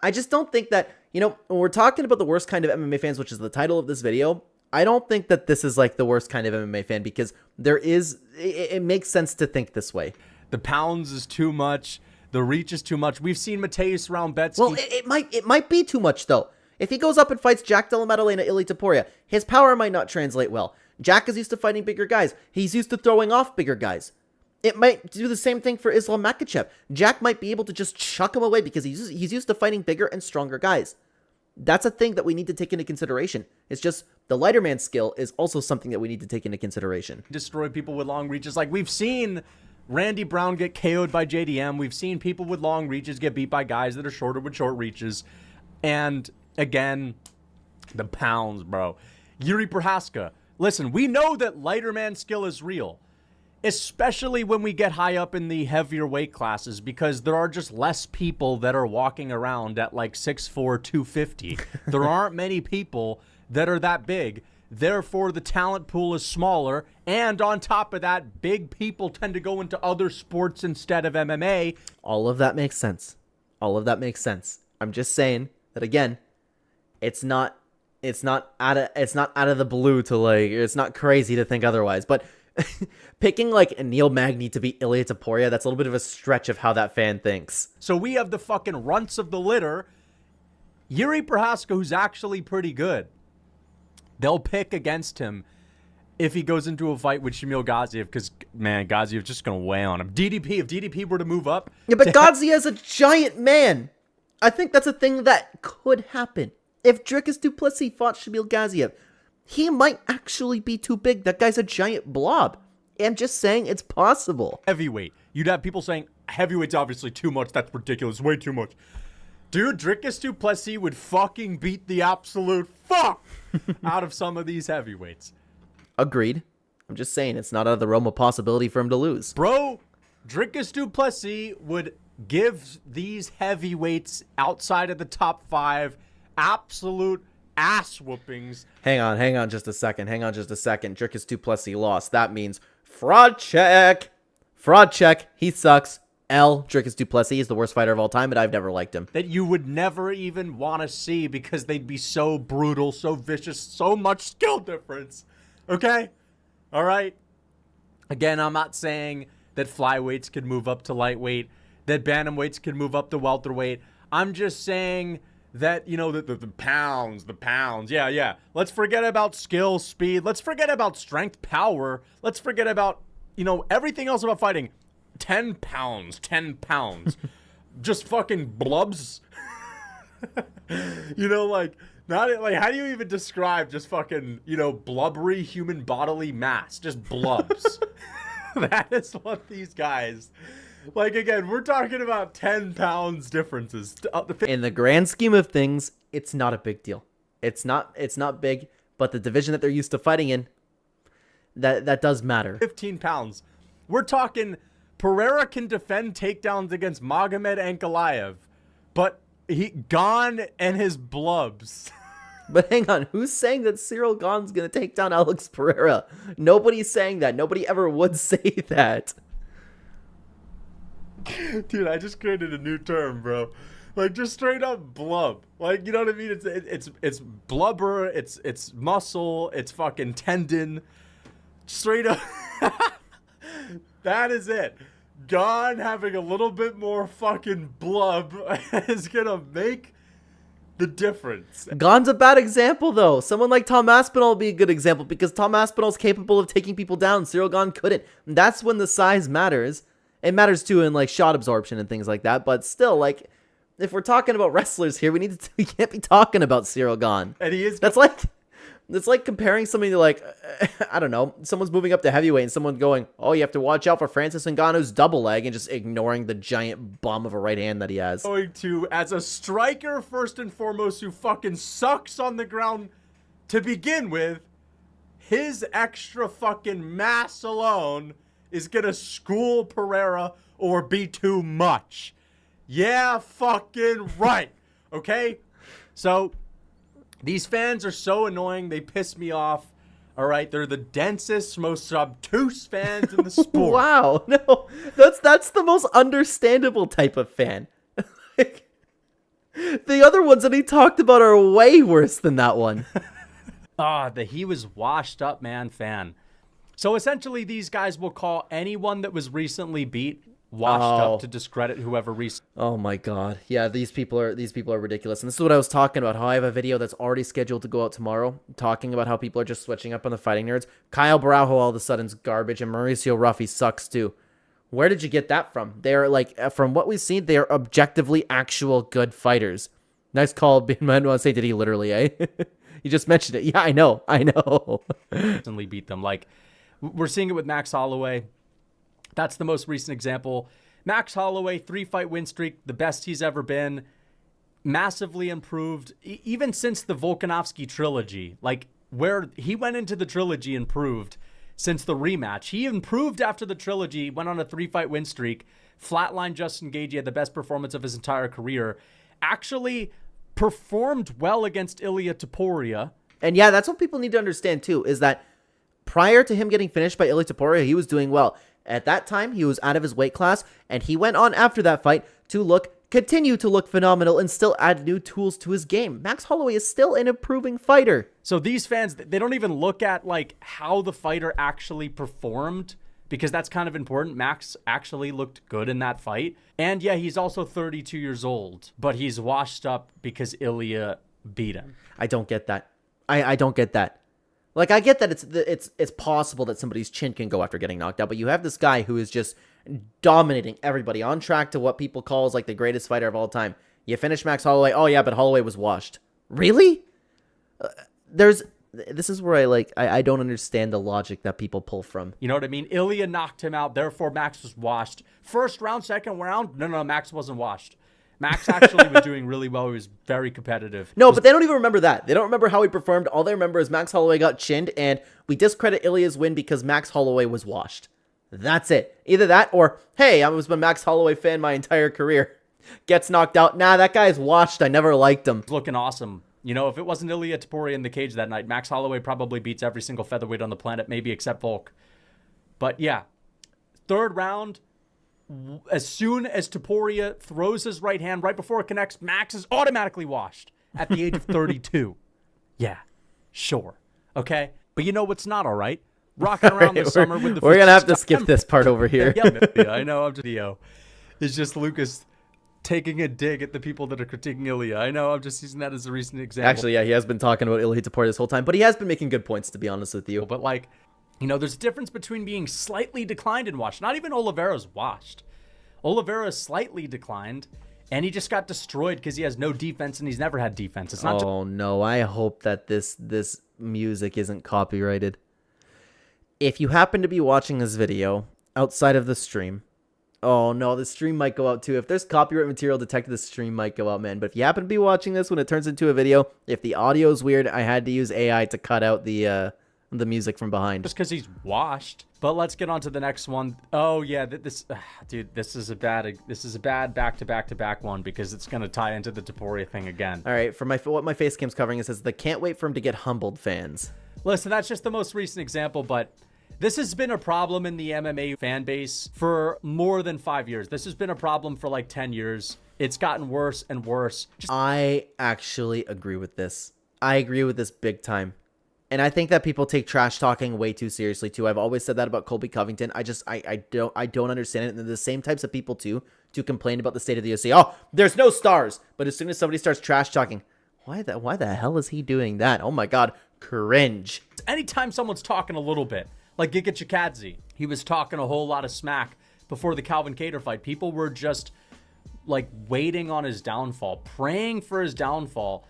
I just don't think that, you know, when we're talking about the worst kind of MMA fans, which is the title of this video, I don't think that this is like the worst kind of MMA fan, because there is, it makes sense to think this way. The pounds is too much. The reach is too much. We've seen Mateusz Raumbetsky. Well, it might be too much, though. If he goes up and fights Jack Della Maddalena, Ilia Topuria, his power might not translate well. Jack is used to fighting bigger guys. He's used to throwing off bigger guys. It might do the same thing for Islam Makhachev. Jack might be able to just chuck him away because he's used to fighting bigger and stronger guys. That's a thing that we need to take into consideration. It's just the lighter man skill is also something that we need to take into consideration. Destroy people with long reaches. Like, we've seen Randy Brown get KO'd by JDM. We've seen people with long reaches get beat by guys that are shorter with short reaches. And again, the pounds, bro. Yuri Prohaska. Listen, we know that lighter man skill is real, especially when we get high up in the heavier weight classes, because there are just less people that are walking around at like 6'4", 250. There aren't many people that are that big. Therefore, the talent pool is smaller. And on top of that, big people tend to go into other sports instead of MMA. All of that makes sense. All of that makes sense. I'm just saying that, again, it's not out of the blue to, like, it's not crazy to think otherwise. But picking like Neil Magny to beat Ilia Topuria, that's a little bit of a stretch of how that fan thinks. So we have the fucking runts of the litter. Yuri Prohaska, who's actually pretty good. They'll pick against him if he goes into a fight with Shamil Gaziev, because, man, Gaziev's just going to weigh on him. DDP, if DDP were to move up... Yeah, but Gaziev's a giant man. I think that's a thing that could happen. If Dricus du Plessis fought Shamil Gaziev, he might actually be too big. That guy's a giant blob. I'm just saying it's possible. Heavyweight. You'd have people saying, heavyweight's obviously too much. That's ridiculous. Way too much. Dude, Dricus du Plessis would fucking beat the absolute fuck out of some of these heavyweights. Agreed. I'm just saying it's not out of the realm of possibility for him to lose. Bro, Dricus du Plessis would give these heavyweights outside of the top 5 absolute ass whoopings. Hang on just a second. Dricus du Plessis lost. That means fraud check. Fraud check. He sucks. Dricus du Plessis is the worst fighter of all time, but I've never liked him. That you would never even want to see because they'd be so brutal, so vicious, so much skill difference. Okay? All right? Again, I'm not saying that flyweights could move up to lightweight, that bantamweights could move up to welterweight. I'm just saying that, you know, the pounds. Yeah. Let's forget about skill, speed. Let's forget about strength, power. Let's forget about, you know, everything else about fighting. 10 pounds. Just fucking blubs. You know, like, not like, how do you even describe just fucking, you know, blubbery human bodily mass? Just blubs. That is what these guys, like, again, we're talking about 10 pounds differences. In the grand scheme of things, it's not a big deal. It's not big, but the division that they're used to fighting in, that does matter. 15 pounds. We're talking Pereira can defend takedowns against Magomed Ankalaev, but he gone and his blubs. But hang on, who's saying that Cyril Gane's gonna take down Alex Pereira? Nobody's saying that. Nobody ever would say that. Dude, I just created a new term, bro. Like, just straight up blub. Like, you know what I mean? It's blubber, it's muscle, it's fucking tendon. Straight up. That is it. Gane having a little bit more fucking blub is gonna make the difference. Gane's a bad example, though. Someone like Tom Aspinall will be a good example because Tom Aspinall's capable of taking people down. Cyril Gane couldn't. And that's when the size matters. It matters, too, in, like, shot absorption and things like that. But still, like, if we're talking about wrestlers here, we can't be talking about Cyril Gane. And he is... It's like comparing somebody to, like, I don't know, someone's moving up to heavyweight and someone going, oh, you have to watch out for Francis Ngannou's double leg, and just ignoring the giant bum of a right hand that he has. Going to, as a striker, first and foremost, who fucking sucks on the ground to begin with, his extra fucking mass alone is gonna school Pereira or be too much. Yeah, fucking right. Okay? So... these fans are so annoying. They piss me off. All right, they're the densest, most obtuse fans in the sport. Wow, no, that's the most understandable type of fan. Like, the other ones that he talked about are way worse than that one. The he was washed up man fan. So essentially, these guys will call anyone that was recently beat washed up to discredit whoever recently. Oh my god. Yeah, these people are ridiculous. And this is what I was talking about, how I have a video that's already scheduled to go out tomorrow talking about how people are just switching up on the fighting nerds. Kyle Baraujo all of a sudden's garbage, and Mauricio Ruffy sucks too. Where did you get that from? They're like, from what we've seen, they are objectively actual good fighters. Nice call, Ben. I want to say, did he literally, eh? You just mentioned it. Yeah, I know. Recently beat them. Like, we're seeing it with Max Holloway. That's the most recent example. Max Holloway, 3-fight win streak, the best he's ever been. Massively improved, even since the Volkanovski trilogy. Like, where he went into the trilogy improved since the rematch. He improved after the trilogy, went on a 3-fight win streak, flatlined Justin Gaethje, had the best performance of his entire career. Actually performed well against Ilia Topuria. And yeah, that's what people need to understand too, is that prior to him getting finished by Ilia Topuria, he was doing well. At that time, he was out of his weight class, and he went on after that fight to continue to look phenomenal and still add new tools to his game. Max Holloway is still an improving fighter. So these fans, they don't even look at like how the fighter actually performed, because that's kind of important. Max actually looked good in that fight. And yeah, he's also 32 years old, but he's washed up because Ilia beat him. I don't get that. I don't get that. Like, I get that it's possible that somebody's chin can go after getting knocked out, but you have this guy who is just dominating everybody, on track to what people call like the greatest fighter of all time. You finish Max Holloway, oh yeah, but Holloway was washed. Really? This is where I don't understand the logic that people pull from. You know what I mean? Ilia knocked him out, therefore Max was washed. First round, second round, no, Max wasn't washed. Max actually was doing really well. He was very competitive. No, but they don't even remember that. They don't remember how he performed. All they remember is Max Holloway got chinned, and we discredit Ilia's win because Max Holloway was washed. That's it. Either that or, hey, I was a Max Holloway fan my entire career. Gets knocked out. Nah, that guy's washed. I never liked him. Looking awesome. You know, if it wasn't Ilia Topuria in the cage that night, Max Holloway probably beats every single featherweight on the planet, maybe except Volk. But yeah, third round, as soon as Topuria throws his right hand right before it connects, Max is automatically washed at the age of 32. Yeah, sure. Okay. But you know what's not all right? Rocking around the summer with the... We're going to have to skip this part over here. Yeah, I know. I'm just... It's just Lucas taking a dig at the people that are critiquing Ilia. I know. I'm just using that as a recent example. Actually, yeah, he has been talking about Ilia Topuria this whole time, but he has been making good points, to be honest with you. But like, you know, there's a difference between being slightly declined and washed. Not even Oliveira's washed. Oliveira's slightly declined, and he just got destroyed because he has no defense, and he's never had defense. It's not. Oh no! I hope that this music isn't copyrighted. If you happen to be watching this video outside of the stream, oh no, the stream might go out too. If there's copyright material detected, the stream might go out, man. But if you happen to be watching this when it turns into a video, if the audio is weird, I had to use AI to cut out the music from behind. Just because he's washed. But let's get on to the next one. Oh yeah, dude, this is a bad back-to-back-to-back one because it's gonna tie into the Topuria thing again. All right, for what my face cam's covering, it says the "can't wait for him to get humbled" fans. Listen, that's just the most recent example, but this has been a problem in the MMA fan base for more than 5 years. This has been a problem for like 10 years. It's gotten worse and worse. I actually agree with this. I agree with this big time. And I think that people take trash talking way too seriously too. I've always said that about Colby Covington. I don't understand it. And they're the same types of people too to complain about the state of the UFC. Oh, there's no stars. But as soon as somebody starts trash talking, why the hell is he doing that? Oh my God, cringe. Anytime someone's talking a little bit, like Giga Chikadze, he was talking a whole lot of smack before the Calvin Kattar fight. People were just like waiting on his downfall, praying for his downfall.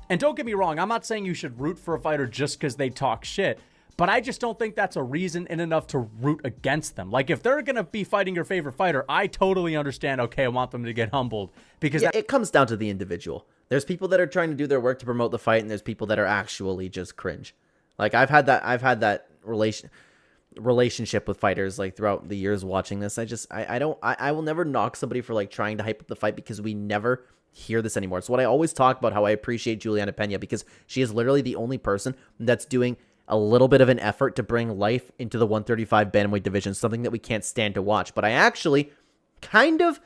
And don't get me wrong, I'm not saying you should root for a fighter just because they talk shit, but I just don't think that's a reason in enough to root against them. Like, if they're going to be fighting your favorite fighter, I totally understand, okay, I want them to get humbled. Because it comes down to the individual. There's people that are trying to do their work to promote the fight, and there's people that are actually just cringe. Like, I've had that relationship with fighters, like, throughout the years watching this. I will never knock somebody for, like, trying to hype up the fight because we never hear this anymore. It's what I always talk about, how I appreciate Juliana Pena, because she is literally the only person that's doing a little bit of an effort to bring life into the 135 bantamweight division, something that we can't stand to watch. But I actually kind of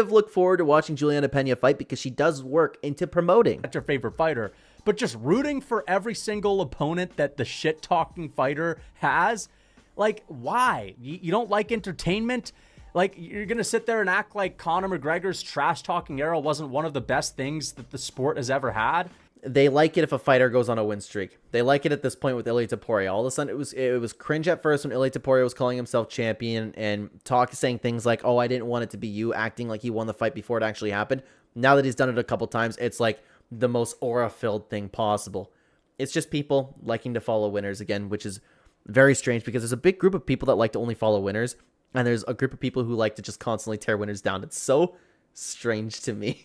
look forward to watching Juliana Pena fight because she does work into promoting. That's your favorite fighter, but just rooting for every single opponent that the shit-talking fighter has, like, why? You don't like entertainment? Like, you're going to sit there and act like Conor McGregor's trash-talking era wasn't one of the best things that the sport has ever had? They like it if a fighter goes on a win streak. They like it at this point with Ilia Topuria. All of a sudden, it was cringe at first when Ilia Topuria was calling himself champion and saying things like, oh, I didn't want it to be you, acting like he won the fight before it actually happened. Now that he's done it a couple times, it's like the most aura-filled thing possible. It's just people liking to follow winners again, which is very strange because there's a big group of people that like to only follow winners, and there's a group of people who like to just constantly tear winners down. It's so strange to me.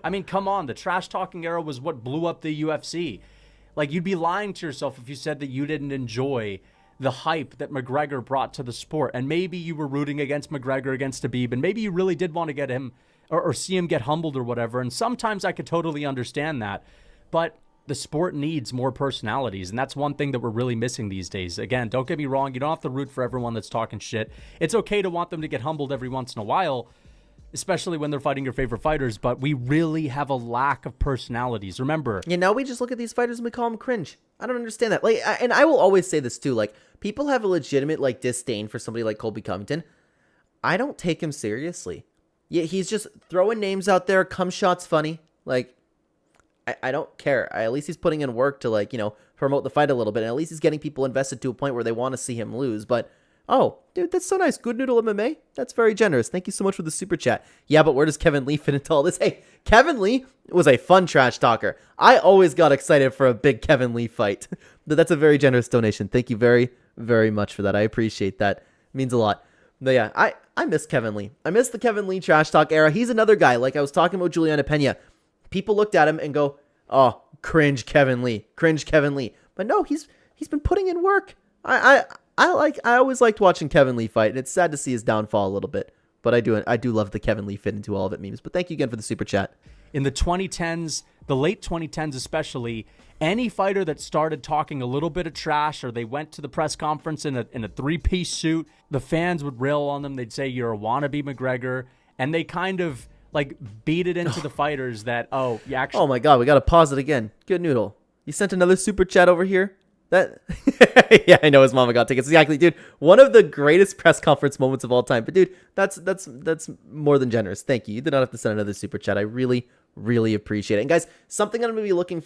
I mean, come on. The trash talking era was what blew up the UFC. Like, you'd be lying to yourself if you said that you didn't enjoy the hype that McGregor brought to the sport. And maybe you were rooting against McGregor against Khabib, and maybe you really did want to get him or see him get humbled or whatever. And sometimes I could totally understand that. But the sport needs more personalities, and that's one thing that we're really missing these days. Again, don't get me wrong. You don't have to root for everyone that's talking shit. It's okay to want them to get humbled every once in a while, especially when they're fighting your favorite fighters, but we really have a lack of personalities. Remember, now we just look at these fighters and we call them cringe. I don't understand that. Like, and I will always say this too. Like, people have a legitimate like disdain for somebody like Colby Covington. I don't take him seriously. Yeah, he's just throwing names out there. Come shots funny. Like, I don't care. At least he's putting in work to, like, promote the fight a little bit. And at least he's getting people invested to a point where they want to see him lose. But, oh, dude, that's so nice. Good Noodle MMA. That's very generous. Thank you so much for the super chat. Yeah, but where does Kevin Lee fit into all this? Hey, Kevin Lee was a fun trash talker. I always got excited for a big Kevin Lee fight. That's a very generous donation. Thank you very, very much for that. I appreciate that. It means a lot. But yeah, I miss Kevin Lee. I miss the Kevin Lee trash talk era. He's another guy. Like I was talking about Juliana Pena. People looked at him and go, oh, cringe Kevin Lee. Cringe Kevin Lee. But no, he's been putting in work. I always liked watching Kevin Lee fight, and it's sad to see his downfall a little bit. But I do love the Kevin Lee fit into all of it memes. But thank you again for the super chat. In the 2010s, the late 2010s especially, any fighter that started talking a little bit of trash or they went to the press conference in a three-piece suit, the fans would rail on them. They'd say, you're a wannabe McGregor. And they kind of like beat it into the fighters that, oh, you actually... Oh my God, we got to pause it again. Good Noodle. You sent another super chat over here? That yeah, I know his mama got tickets. Exactly, dude. One of the greatest press conference moments of all time. But dude, that's more than generous. Thank you. You did not have to send another super chat. I really appreciate it. And guys, something I'm going to be looking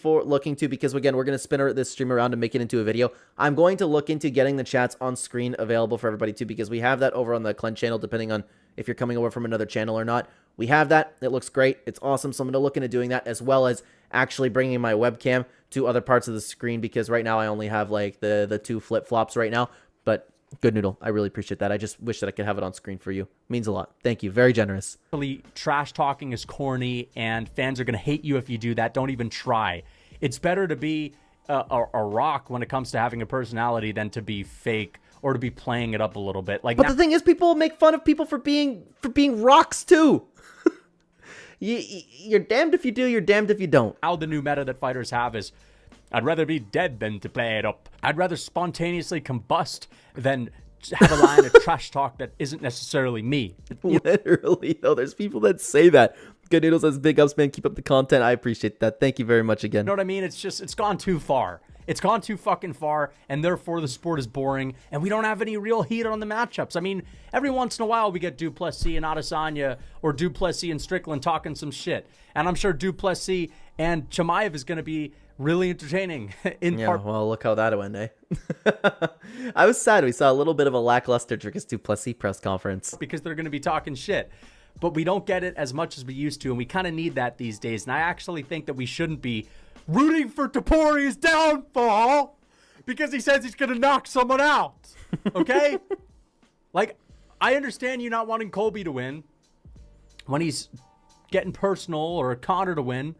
to, because again, we're going to spin this stream around and make it into a video. I'm going to look into getting the chats on screen available for everybody too, because we have that over on the Clen channel, depending on if you're coming over from another channel or not. We have that. It looks great. It's awesome. So I'm going to look into doing that, as well as actually bringing my webcam to other parts of the screen, because right now I only have like the two flip-flops right now. But good Noodle, I really appreciate that. I just wish that I could have it on screen for you. It means a lot. Thank you. Very generous. Trash talking is corny, and fans are going to hate you if you do that. Don't even try. It's better to be a rock when it comes to having a personality than to be fake or to be playing it up a little bit. Like, but the thing is, people make fun of people for being rocks too. You're damned if you do, you're damned if you don't. How the new meta that fighters have is, I'd rather be dead than to play it up. I'd rather spontaneously combust than have a line of trash talk that isn't necessarily me. Literally, though, there's people that say that. Good Noodle says, big ups, man. Keep up the content. I appreciate that. Thank you very much again. You know what I mean? It's just, it's gone too far. It's gone too fucking far, and therefore the sport is boring, and we don't have any real heat on the matchups. I mean, every once in a while we get Duplessis and Adesanya, or Duplessis and Strickland talking some shit. And I'm sure Duplessis and Chimaev is going to be really entertaining. Well, look how that went, eh? I was sad. We saw a little bit of a lackluster Dricus Duplessis press conference. Because they're going to be talking shit. But we don't get it as much as we used to, and we kind of need that these days. And I actually think that we shouldn't be rooting for Topuri's downfall because he says he's going to knock someone out. Okay? Like, I understand you not wanting Colby to win when he's getting personal, or Conor to win.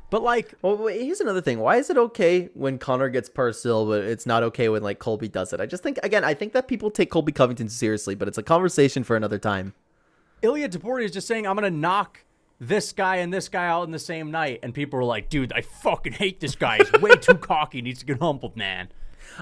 But like, well, wait, here's another thing. Why is it okay when Conor gets personal, but it's not okay when like Colby does it? I just think, again, I think that people take Colby Covington seriously, but it's a conversation for another time. Ilia Topuria is just saying, I'm going to knock this guy and this guy out in the same night. And people are like, dude, I fucking hate this guy. He's way too cocky. He needs to get humbled, man.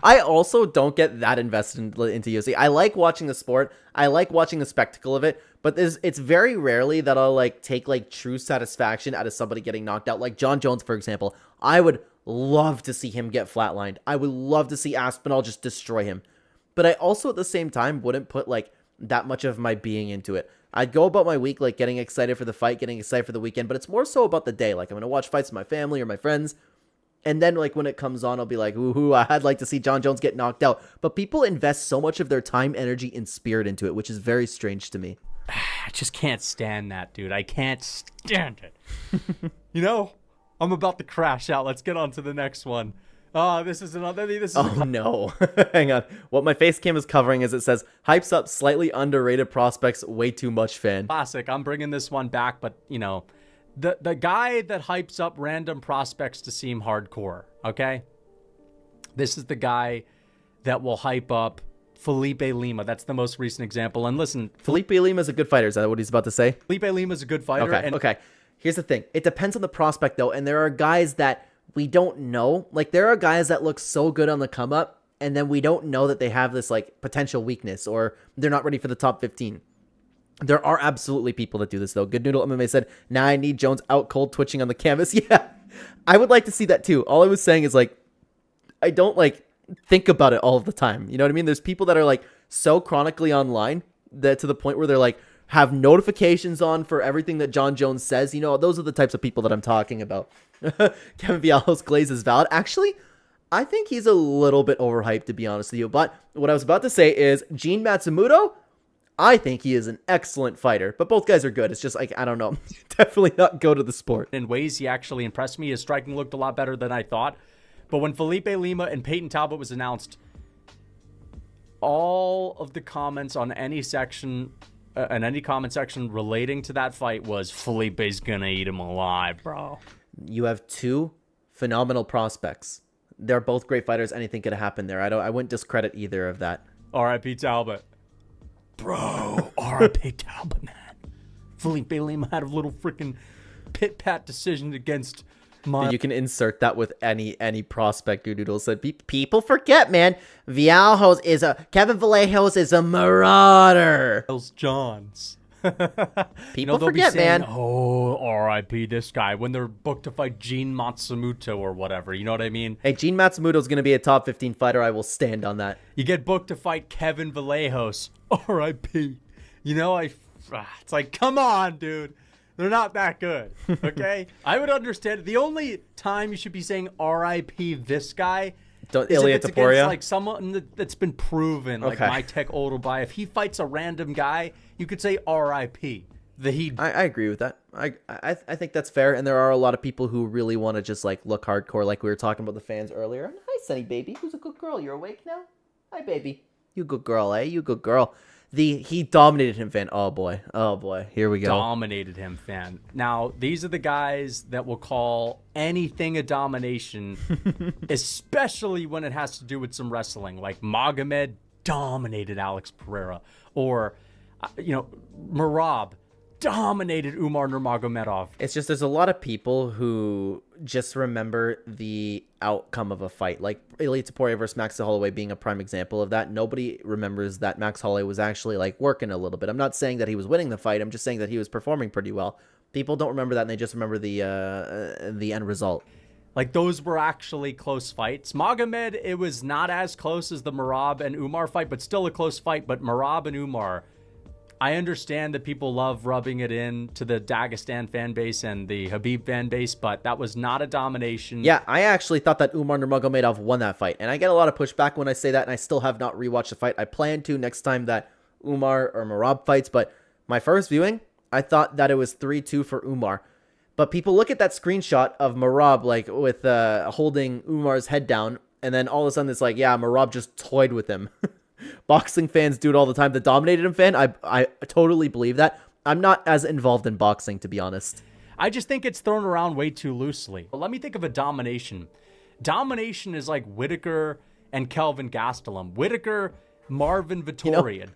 I also don't get that invested into UFC. I like watching the sport. I like watching the spectacle of it. But it's very rarely that I'll like take like true satisfaction out of somebody getting knocked out. Like John Jones, for example. I would love to see him get flatlined. I would love to see Aspinall just destroy him. But I also at the same time wouldn't put like that much of my being into it. I'd go about my week like getting excited for the fight, getting excited for the weekend, but it's more so about the day. Like I'm going to watch fights with my family or my friends. And then like when it comes on, I'll be like, ooh, I'd like to see John Jones get knocked out. But people invest so much of their time, energy, and spirit into it, which is very strange to me. I just can't stand that, dude. I can't stand it. You know, I'm about to crash out. Let's get on to the next one. This is another. No. Hang on. What my face cam is covering is it says, hypes up slightly underrated prospects, way too much fan. Classic. I'm bringing this one back, but, you know, the guy that hypes up random prospects to seem hardcore, okay? This is the guy that will hype up Felipe Lima. That's the most recent example. And listen, Felipe Lima is a good fighter. Is that what he's about to say? Felipe Lima is a good fighter. Okay. Here's the thing. It depends on the prospect, though, and there are guys that we don't know. Like, there are guys that look so good on the come up, and then we don't know that they have this, like, potential weakness, or they're not ready for the top 15. There are absolutely people that do this, though. Good Noodle MMA said, now I need Jones out cold twitching on the canvas. Yeah, I would like to see that, too. All I was saying is, like, I don't, like, think about it all of the time. You know what I mean? There's people that are, like, so chronically online that to the point where they're, like, have notifications on for everything that John Jones says. You know, those are the types of people that I'm talking about. Kevin Vial's glaze is valid. Actually, I think he's a little bit overhyped, to be honest with you. But what I was about to say is Gene Matsumoto, I think he is an excellent fighter. But both guys are good. It's just like, I don't know. Definitely not go to the sport. In ways, he actually impressed me. His striking looked a lot better than I thought. But when Felipe Lima and Peyton Talbot was announced, all of the comments on any section... in any comment section relating to that fight was Felipe's gonna eat him alive, bro. You have two phenomenal prospects. They're both great fighters. Anything could happen there. I wouldn't discredit either of that. R.I.P. Talbot. Bro, R.I.P. Talbot, man. Felipe Lima had a little freaking pit-pat decision against Dude, you can insert that with any prospect. Doodle said, people forget, man. Kevin Vallejos is a marauder. Johns. People they'll forget, be saying, man. Oh, R.I.P. this guy when they're booked to fight Gene Matsumoto or whatever. You know what I mean? Hey, Gene Matsumoto's going to be a top 15 fighter. I will stand on that. You get booked to fight Kevin Vallejos. R.I.P. It's like, come on, dude. They're not that good, okay? I would understand. The only time you should be saying R.I.P. this guy is Ilya if it's Taporia? against like someone that's been proven, like Okay. my tech Oldby. If he fights a random guy, you could say R.I.P. I agree with that. I think that's fair, and there are a lot of people who really want to just like look hardcore, like we were talking about the fans earlier. Hi, Sunny baby, who's a good girl? You're awake now? Hi, baby. You good girl, eh? You good girl. He dominated him, fan. Oh boy, here we go. Dominated him, fan. Now these are the guys that will call anything a domination, especially when it has to do with some wrestling. Like Magomed dominated Alex Pereira, or Merab dominated Umar Nurmagomedov. It's just there's a lot of people who just remember the outcome of a fight, like Ilya Taporia versus Max Holloway being a prime example of that. Nobody remembers that Max Holloway was actually like working a little bit. I'm not saying that he was winning the fight. I'm just saying that he was performing pretty well. People don't remember that, and they just remember the end result. Like, those were actually close fights. Magomed, it was not as close as the Merab and Umar fight, but still a close fight. But Merab and Umar, I understand that people love rubbing it in to the Dagestan fan base and the Habib fan base, but that was not a domination. Yeah, I actually thought that Umar Nurmagomedov won that fight, and I get a lot of pushback when I say that, and I still have not rewatched the fight. I plan to next time that Umar or Merab fights, but my first viewing, I thought that it was 3-2 for Umar. But people look at that screenshot of Merab, like, with holding Umar's head down, and then all of a sudden it's like, yeah, Merab just toyed with him. Boxing fans do it all the time. The dominated him fan, I totally believe that. I'm not as involved in boxing, to be honest. I just think it's thrown around way too loosely. But let me think of a domination. Domination is like Whitaker and Kelvin Gastelum. Whitaker, Marvin Vittori.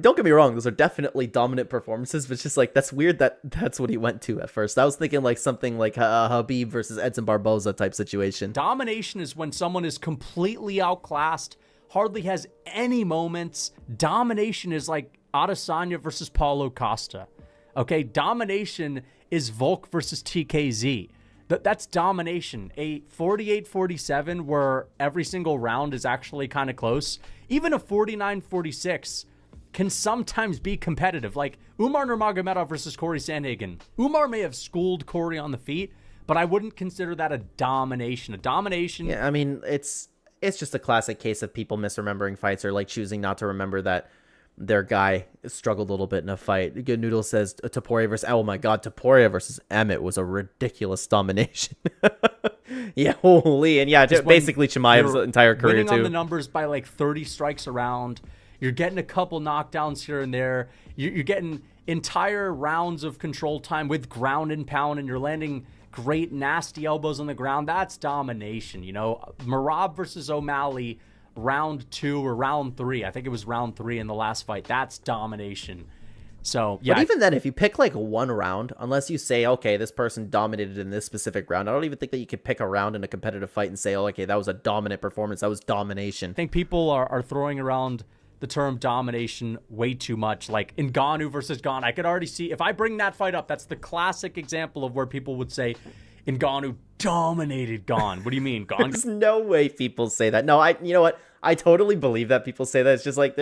Don't get me wrong, those are definitely dominant performances, but it's just like, that's weird that that's what he went to at first. I was thinking like something like Habib versus Edson Barboza type situation. Domination is when someone is completely outclassed, hardly has any moments. Domination is like Adesanya versus Paulo Costa. Okay, domination is Volk versus TKZ. That's domination. A 48-47 where every single round is actually kind of close. Even a 49-46 can sometimes be competitive. Like Umar Nurmagomedov versus Corey Sandhagen. Umar may have schooled Corey on the feet, but I wouldn't consider that a domination. A domination... Yeah, I mean, it's just a classic case of people misremembering fights or like choosing not to remember that their guy struggled a little bit in a fight. Good Noodle says Taporia versus... Oh my god, Taporia versus Emmett was a ridiculous domination. Yeah, holy. And yeah, basically Chimaev's entire career winning too. On the numbers by like 30 strikes a round. You're getting a couple knockdowns here and there. You're getting entire rounds of control time with ground and pound, and you're landing great nasty elbows on the ground. That's domination. Merab versus O'Malley, round 2 or round 3. I think it was round 3 in the last fight. That's domination. So, yeah. But even then, if you pick like one round, unless you say, okay, this person dominated in this specific round, I don't even think that you could pick a round in a competitive fight and say, oh, okay, that was a dominant performance. That was domination. I think people are throwing around the term domination way too much. Like Ngannou versus Gane. I could already see, if I bring that fight up, that's the classic example of where people would say Ngannou dominated Gane. What do you mean, Gane? There's no way people say that. No, you know what? I totally believe that people say that. It's just like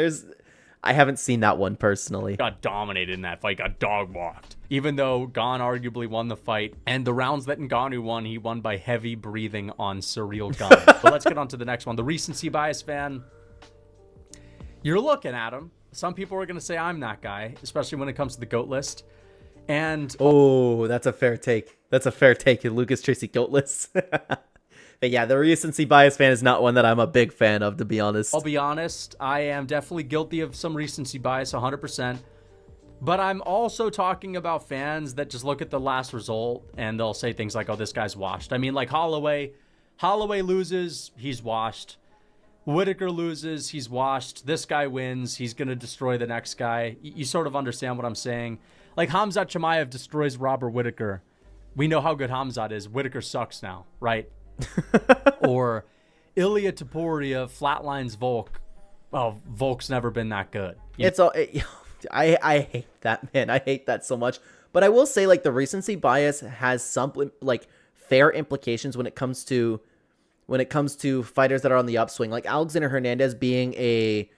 I haven't seen that one personally. Got dominated in that fight, got dog walked. Even though Gane arguably won the fight, and the rounds that Ngannou won, he won by heavy breathing on Surreal Gane. But let's get on to the next one. The recency bias fan. You're looking at him. Some people are going to say I'm that guy, especially when it comes to the GOAT list. And oh, that's a fair take. That's a fair take. Lucas Tracy GOAT list. But yeah, the recency bias fan is not one that I'm a big fan of, to be honest. I'll be honest. I am definitely guilty of some recency bias, 100%. But I'm also talking about fans that just look at the last result and they'll say things like, oh, this guy's washed. I mean, like Holloway loses, he's washed. Whitaker loses, he's washed. This guy wins, he's going to destroy the next guy. You sort of understand what I'm saying. Like Khamzat Chimaev destroys Robert Whitaker. we know how good Hamzat is. Whitaker sucks now, right? Or Ilia Topuria flatlines Volk. Well, Volk's never been that good. I hate that, man. I hate that so much. But I will say, like, the recency bias has some, like, fair implications when it comes to fighters that are on the upswing. Like Alexander Hernandez being a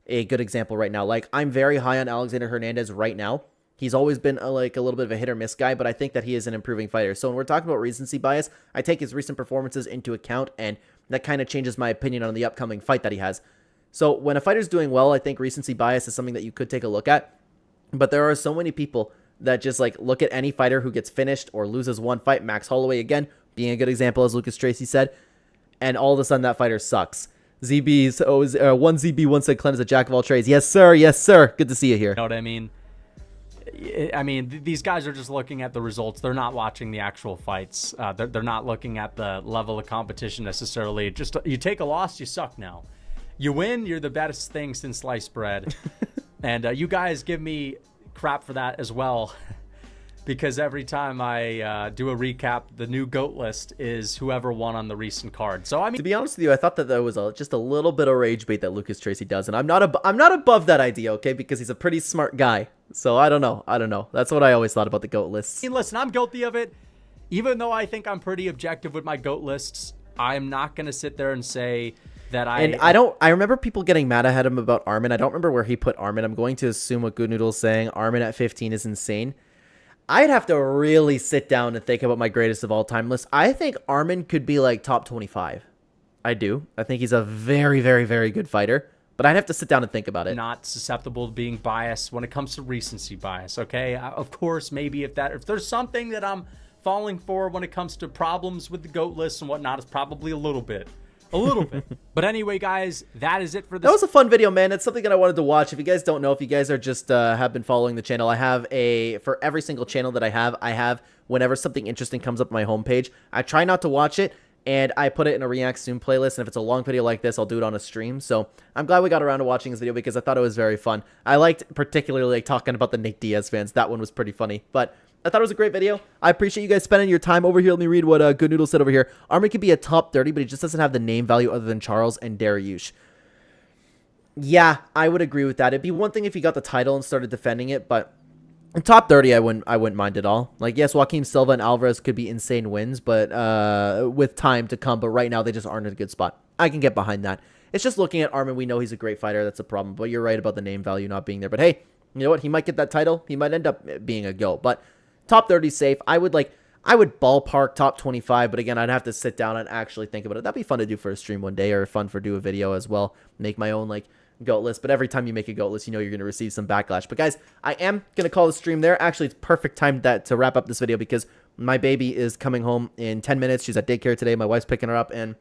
good example right now. Like, I'm very high on Alexander Hernandez right now. He's always been a little bit of a hit or miss guy, but I think that he is an improving fighter. So when we're talking about recency bias, I take his recent performances into account, and that kind of changes my opinion on the upcoming fight that he has. So when a fighter's doing well, I think recency bias is something that you could take a look at. But there are so many people that just like look at any fighter who gets finished or loses one fight. Max Holloway, again, being a good example, as Lucas Tracy said, and all of a sudden that fighter sucks. One ZB1 said Clen is a jack of all trades. Yes, sir. Yes, sir. Good to see you here. You know what I mean? These guys are just looking at the results. They're not watching the actual fights. They're not looking at the level of competition necessarily. Just you take a loss, you suck now. You win, you're the best thing since sliced bread. And you guys give me crap for that as well. Because every time I do a recap, the new GOAT list is whoever won on the recent card. So I mean, to be honest with you, I thought that there was just a little bit of rage bait that Lucas Tracy does, and I'm not above that idea, okay? Because he's a pretty smart guy. So I don't know. That's what I always thought about the GOAT lists. Listen, I'm guilty of it. Even though I think I'm pretty objective with my GOAT lists, I'm not gonna sit there and say that I remember people getting mad at him about Armin. I don't remember where he put Armin. I'm going to assume what Good Noodle's saying. Armin at 15 is insane. I'd have to really sit down and think about my greatest of all time list. I think Armin could be like top 25. I do. I think he's a very, very, very good fighter, but I'd have to sit down and think about it. Not susceptible to being biased when it comes to recency bias, okay? Of course, maybe if there's something that I'm falling for when it comes to problems with the GOAT list and whatnot, it's probably a little bit. But anyway, guys, that is it for this. That was a fun video, man. It's something that I wanted to watch. If you guys don't know, if you guys are just have been following the channel, I have for every single channel that I have whenever something interesting comes up on my homepage, I try not to watch it, and I put it in a React Soon playlist. And if it's a long video like this, I'll do it on a stream. So I'm glad we got around to watching this video because I thought it was very fun. I liked particularly talking about the Nate Diaz fans. That one was pretty funny, but I thought it was a great video. I appreciate you guys spending your time over here. Let me read what Good Noodle said over here. Armin could be a top 30, but he just doesn't have the name value other than Charles and Dariush. Yeah, I would agree with that. It'd be one thing if he got the title and started defending it, but in top 30, I wouldn't mind at all. Like, yes, Joaquim Silva and Alvarez could be insane wins, but with time to come. But right now, they just aren't in a good spot. I can get behind that. It's just looking at Armin, we know he's a great fighter. That's a problem. But you're right about the name value not being there. But hey, you know what? He might get that title. He might end up being a GOAT. But top 30 safe. I would ballpark top 25, but again, I'd have to sit down and actually think about it. That'd be fun to do for a stream one day, or fun for do a video as well. Make my own GOAT list. But every time you make a GOAT list, you know you're going to receive some backlash. But guys, I am going to call the stream there. Actually, it's perfect time to wrap up this video because my baby is coming home in 10 minutes. She's at daycare today. My wife's picking her up, and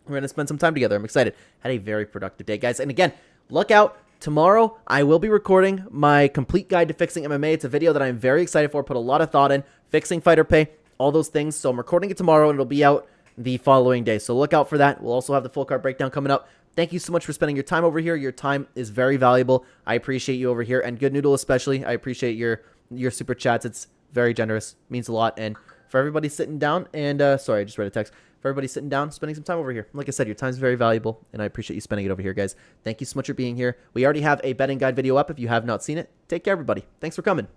we're going to spend some time together. I'm excited. Had a very productive day, guys. And again, look out. Tomorrow, I will be recording my complete guide to fixing MMA. It's a video that I'm very excited for, put a lot of thought in, fixing fighter pay, all those things. So I'm recording it tomorrow, and it'll be out the following day. So look out for that. We'll also have the full card breakdown coming up. Thank you so much for spending your time over here. Your time is very valuable. I appreciate you over here, and Good Noodle especially. I appreciate your super chats. It's very generous. Means a lot. And for everybody sitting down, and sorry, I just read a text. For everybody sitting down, spending some time over here. Like I said, your time is very valuable, and I appreciate you spending it over here, guys. Thank you so much for being here. We already have a betting guide video up if you have not seen it. Take care, everybody. Thanks for coming.